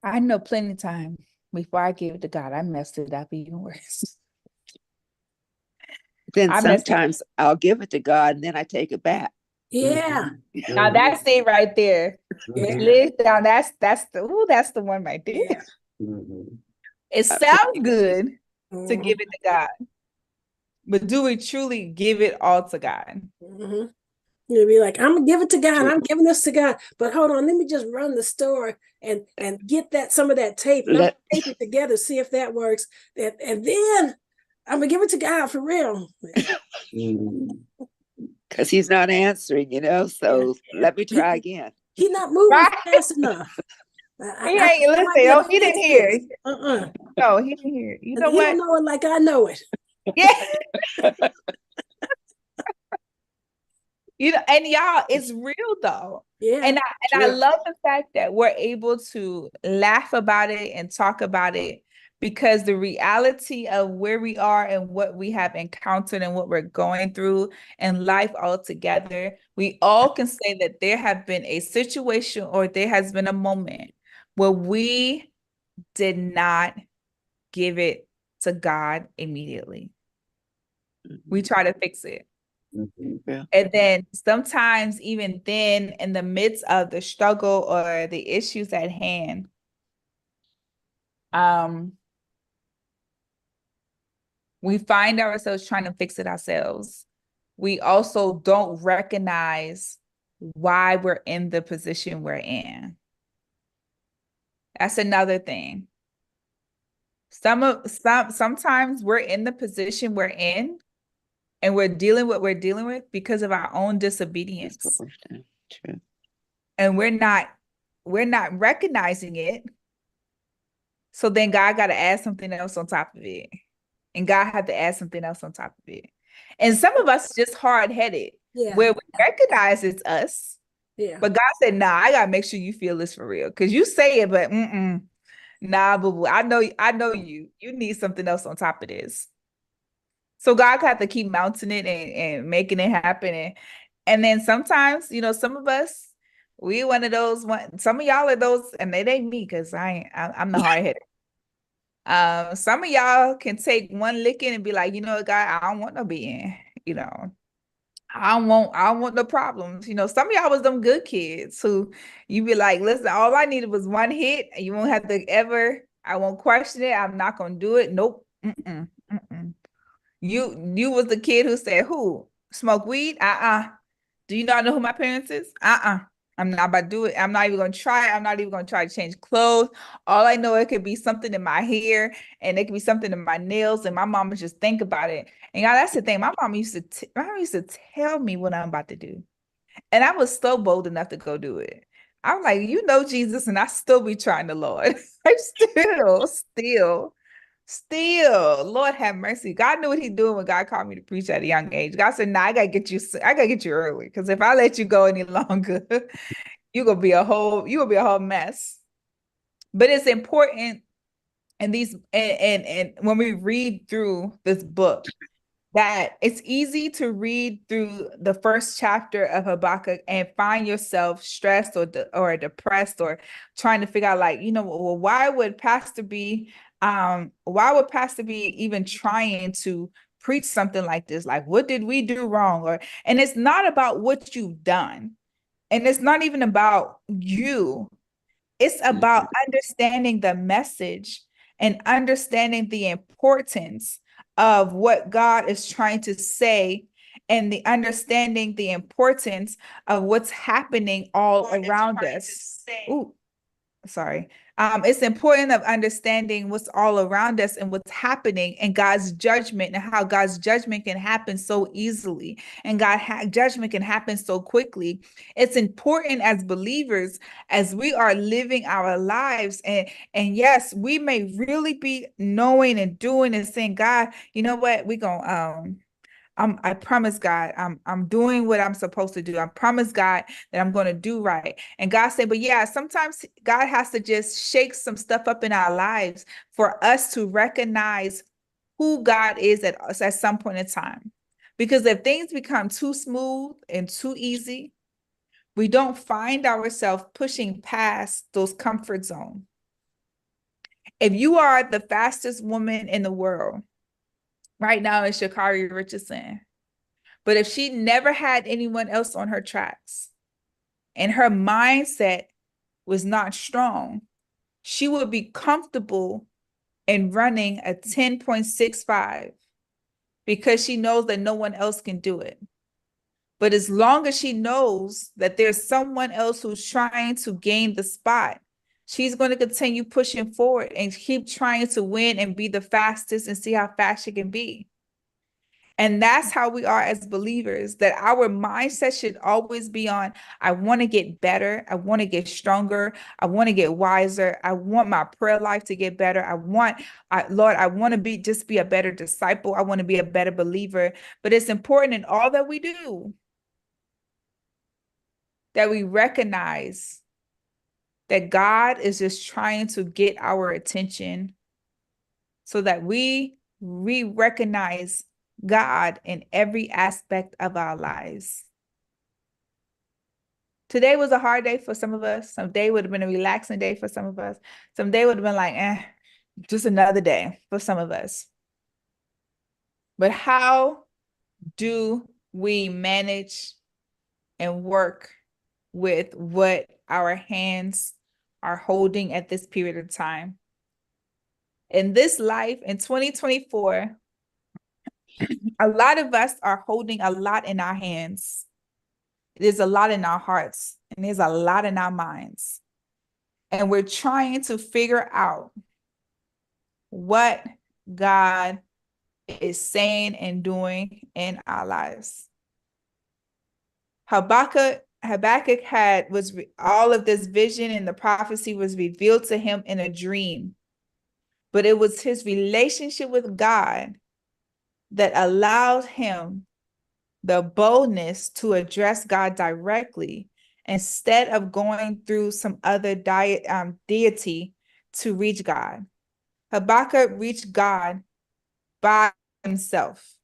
I know plenty of time before I gave it to God, I messed it up even worse. Then sometimes I'll give it to God and then I take it back. Yeah. Now that's it right there. Miss Yeah. Liz down, that's the one right there. Yeah. It sounds good to Mhm. give it to God, but do we truly give it all to God? Mhm. You'll be like, I'm gonna give it to God. I'm giving this to God. But hold on, let me just run the store and get some of that tape. And I'm gonna tape it together, see if that works. And then I'm gonna give it to God for real. Because he's not answering, so let me try again. He's not moving fast enough. He ain't listening. He didn't hear. No, he didn't hear. You know he what? He don't know it like I know it. Yeah. And y'all, it's real though. Yeah. And I love the fact that we're able to laugh about it and talk about it, because the reality of where we are and what we have encountered and what we're going through in life altogether, we all can say that there have been a situation or there has been a moment where we did not give it to God immediately. We try to fix it. Yeah. And then sometimes even then, in the midst of the struggle or the issues at hand, we find ourselves trying to fix it ourselves. We also don't recognize why we're in the position we're in. That's another thing. Sometimes we're in the position we're in and we're dealing what we're dealing with because of our own disobedience. True. And we're not recognizing it. So then God got to add something else on top of it. And God had to add something else on top of it. And some of us just hard-headed, where we recognize it's us. Yeah. But God said, nah, I gotta make sure you feel this for real. Because you say it, but nah, boo-boo. I know you. You need something else on top of this. So God got to keep mounting it and making it happen. And then sometimes, some of us, we one of those some of y'all are those, and it ain't me because I'm the hard-headed. Some of y'all can take one licking and be like, you know what, God, I don't want no being, I don't want no problems. Some of y'all was them good kids who you be like, listen, all I needed was one hit, and you won't have to I won't question it. I'm not gonna do it. Nope. You was the kid who said, who smoke weed? Do you not know who my parents is? I'm not about to do it. I'm not even going to try. I'm not even going to try to change clothes. All I know, it could be something in my hair and it could be something in my nails. And my mom would just think about it. And y'all, that's the thing. My mom used to tell me what I'm about to do. And I was so bold enough to go do it. I'm like, Jesus, and I still be trying the Lord. I'm still, Lord have mercy. God knew what He's doing when God called me to preach at a young age. God said, "Nah, I gotta get you early. Because if I let you go any longer, you're gonna be a whole mess." But it's important in these and when we read through this book, that it's easy to read through the first chapter of Habakkuk and find yourself stressed or depressed or trying to figure out, like, well, why would Pastor be even trying to preach something like this? Like, what did we do wrong? And it's not about what you've done. And it's not even about you. It's about understanding the message and understanding the importance of what God is trying to say, and understanding the importance of what's happening all around us. Ooh, sorry. It's important of understanding what's all around us and what's happening, and God's judgment, and how God's judgment can happen so easily, and judgment can happen so quickly. It's important as believers, as we are living our lives, and yes, we may really be knowing and doing and saying, God, you know what, we gonna I promise God, I'm doing what I'm supposed to do. I promise God that I'm going to do right. And God said, but yeah, sometimes God has to just shake some stuff up in our lives for us to recognize who God is at some point in time. Because if things become too smooth and too easy, we don't find ourselves pushing past those comfort zones. If you are the fastest woman in the world, right now it's Sha'Carri Richardson. But if she never had anyone else on her tracks and her mindset was not strong, she would be comfortable in running a 10.65 because she knows that no one else can do it. But as long as she knows that there's someone else who's trying to gain the spot, she's going to continue pushing forward and keep trying to win and be the fastest and see how fast she can be. And that's how we are as believers, that our mindset should always be on, I want to get better. I want to get stronger. I want to get wiser. I want my prayer life to get better. Lord, I want to just be a better disciple. I want to be a better believer. But it's important in all that we do that we recognize that God is just trying to get our attention so that we recognize God in every aspect of our lives. Today was a hard day for some of us. Some day would have been a relaxing day for some of us. Some day would have been like, just another day for some of us. But how do we manage and work with what our hands are holding at this period of time? In this life, in 2024, a lot of us are holding a lot in our hands. There's a lot in our hearts, and there's a lot in our minds. And we're trying to figure out what God is saying and doing in our lives. Habakkuk all of this vision and the prophecy was revealed to him in a dream. But it was his relationship with God that allowed him the boldness to address God directly instead of going through some other deity to reach God. Habakkuk reached God by himself,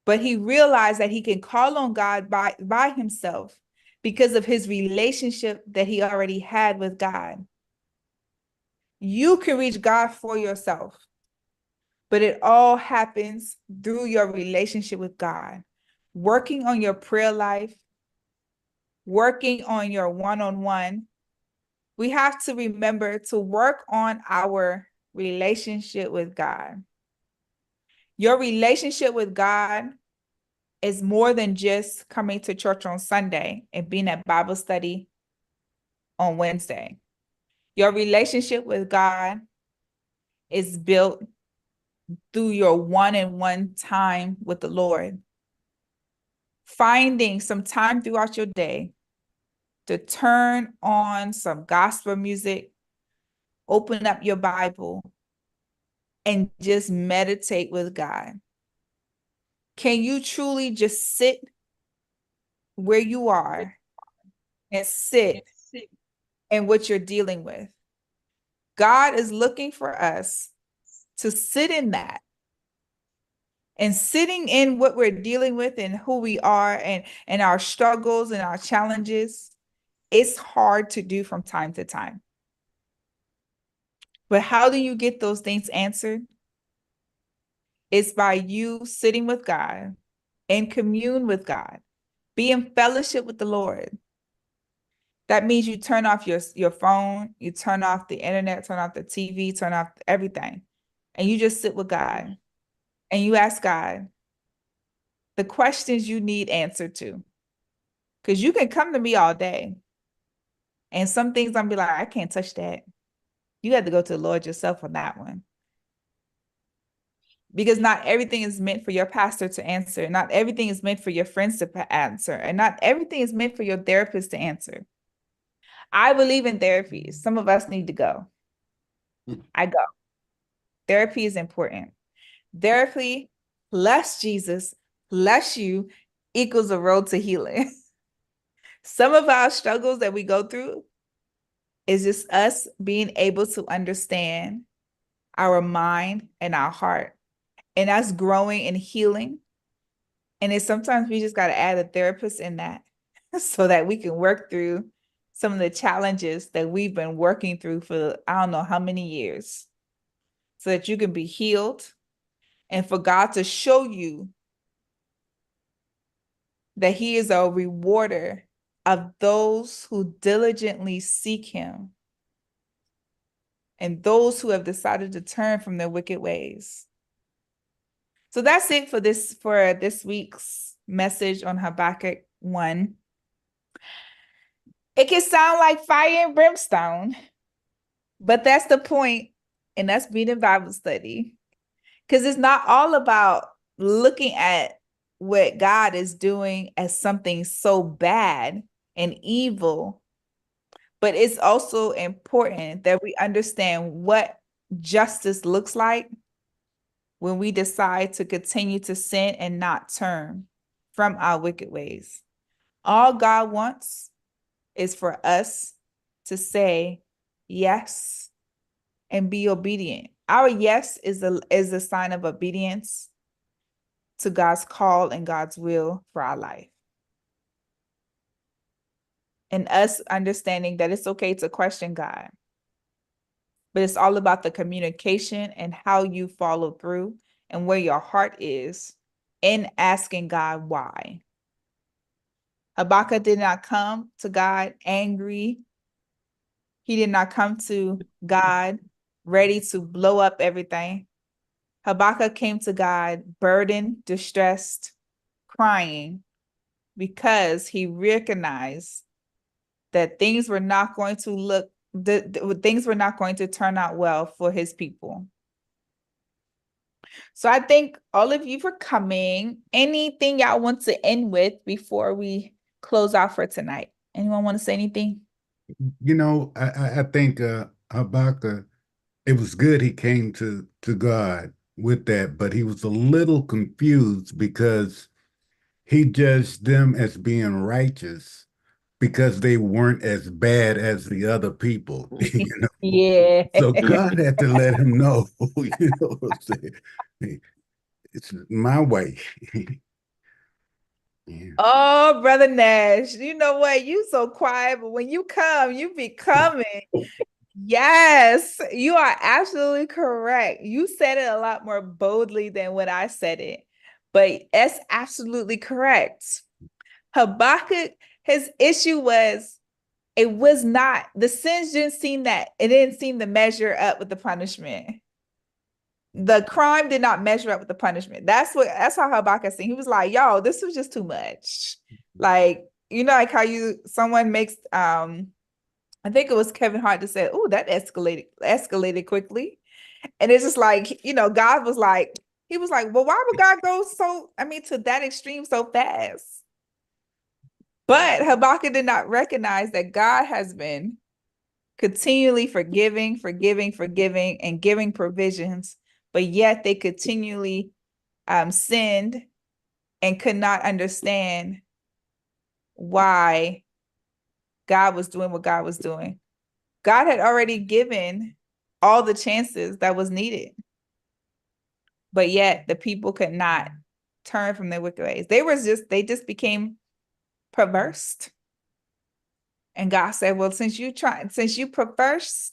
but he realized that he can call on God by himself because of his relationship that he already had with God. You can reach God for yourself, but it all happens through your relationship with God. Working on your prayer life, working on your one-on-one. We have to remember to work on our relationship with God. Your relationship with God is more than just coming to church on Sunday and being at Bible study on Wednesday. Your relationship with God is built through your one-on-one time with the Lord. Finding some time throughout your day to turn on some gospel music, open up your Bible, and just meditate with God. Can you truly just sit where you are and sit in what you're dealing with? God is looking for us to sit in that. And sitting in what we're dealing with and who we are and our struggles and our challenges, it's hard to do from time to time. But how do you get those things answered? It's by you sitting with God, in commune with God, be in fellowship with the Lord. That means you turn off your phone, you turn off the internet, turn off the TV, turn off everything. And you just sit with God and you ask God the questions you need answered to. Because you can come to me all day. And some things I'm be like, I can't touch that. You have to go to the Lord yourself on that one. Because not everything is meant for your pastor to answer. Not everything is meant for your friends to answer. And not everything is meant for your therapist to answer. I believe in therapy. Some of us need to go. I go. Therapy is important. Therapy plus Jesus plus you equals a road to healing. Some of our struggles that we go through is just us being able to understand our mind and our heart and us growing and healing. And it's sometimes we just got to add a therapist in that so that we can work through some of the challenges that we've been working through for I don't know how many years, so that you can be healed and for God to show you that he is a rewarder of those who diligently seek him and those who have decided to turn from their wicked ways. So that's it for this week's message on Habakkuk 1. It can sound like fire and brimstone, but that's the point, and that's being in Bible study. Because it's not all about looking at what God is doing as something so bad and evil, but it's also important that we understand what justice looks like when we decide to continue to sin and not turn from our wicked ways. All God wants is for us to say yes and be obedient. Our yes is a sign of obedience to God's call and God's will for our life. And us understanding that it's okay to question God, but it's all about the communication and how you follow through and where your heart is in asking God why. Habakkuk did not come to God angry. He did not come to God ready to blow up everything. Habakkuk came to God burdened, distressed, crying, because he recognized that things were not going to things were not going to turn out well for his people. So I thank all of you for coming. Anything y'all want to end with before we close out for tonight? Anyone want to say anything? You know, I think Habakkuk, it was good he came to God with that, but he was a little confused because he judged them as being righteous because they weren't as bad as the other people, you know. Yeah. So God had to let him know, you know what I'm saying? Hey, it's my way. Yeah. Oh, Brother Nash, you know what? You so quiet, but when you come, you be coming. Yes, you are absolutely correct. You said it a lot more boldly than when I said it, but that's absolutely correct. Habakkuk, his issue was it was not, the sins didn't seem to measure up with the punishment. The crime did not measure up with the punishment. That's how Habakkuk seen. He was like, yo, this was just too much. Like, you know, like how someone makes I think it was Kevin Hart that said, oh, that escalated quickly. And it's just like, you know, God was like, he was like, well, why would God go to that extreme so fast? But Habakkuk did not recognize that God has been continually forgiving, and giving provisions, but yet they continually sinned and could not understand why God was doing what God was doing. God had already given all the chances that was needed, but yet the people could not turn from their wicked ways. They just became perverse. And God said, well, since you perverse,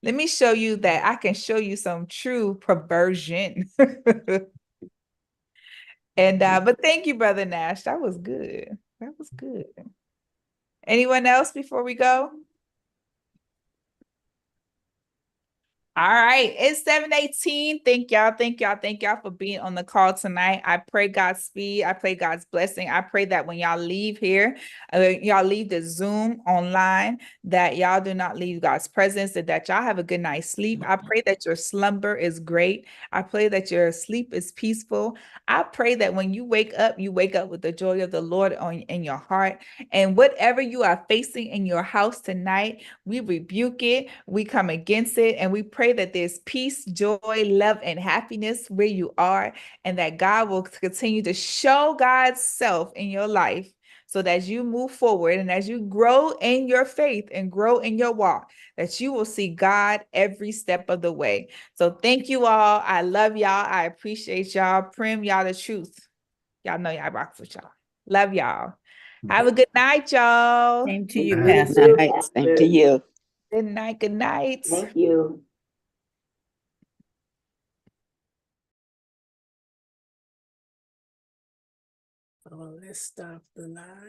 let me show you that I can show you some true perversion. And but thank you, Brother Nash. That was good. That was good. Anyone else before we go? All right, it's 7:18. Thank y'all for being on the call tonight. I pray God's speed. I pray God's blessing. I pray that when y'all leave here, y'all leave the Zoom online, that y'all do not leave God's presence, and that y'all have a good night's sleep. I pray that your slumber is great. I pray that your sleep is peaceful. I pray that when you wake up with the joy of the Lord in your heart. And whatever you are facing in your house tonight, we rebuke it, we come against it, and we pray that there's peace, joy, love, and happiness where you are, and that God will continue to show God's self in your life, so that as you move forward and as you grow in your faith and grow in your walk, that you will see God every step of the way. So thank you all. I love y'all. I appreciate y'all. Prim, y'all the truth. Y'all know y'all rock with y'all. Love y'all. Have a good night, y'all. Same to you, Pastor. Same to you. Good night. Good night. Thank you. Oh, let's stop the live.